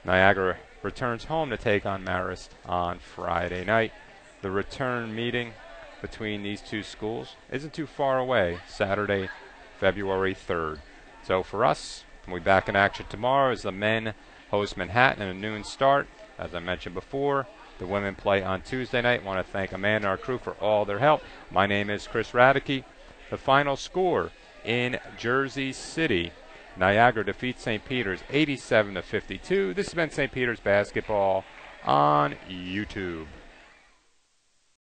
Niagara returns home to take on Marist on Friday night. The return meeting between these two schools isn't too far away, Saturday, February 3rd. So for us, we'll be back in action tomorrow as the men host Manhattan at a noon start. As I mentioned before, the women play on Tuesday night. I want to thank Amanda and our crew for all their help. My name is Chris Radicke. The final score in Jersey City, Niagara defeats St. Peter's 87-52. This has been St. Peter's Basketball on YouTube.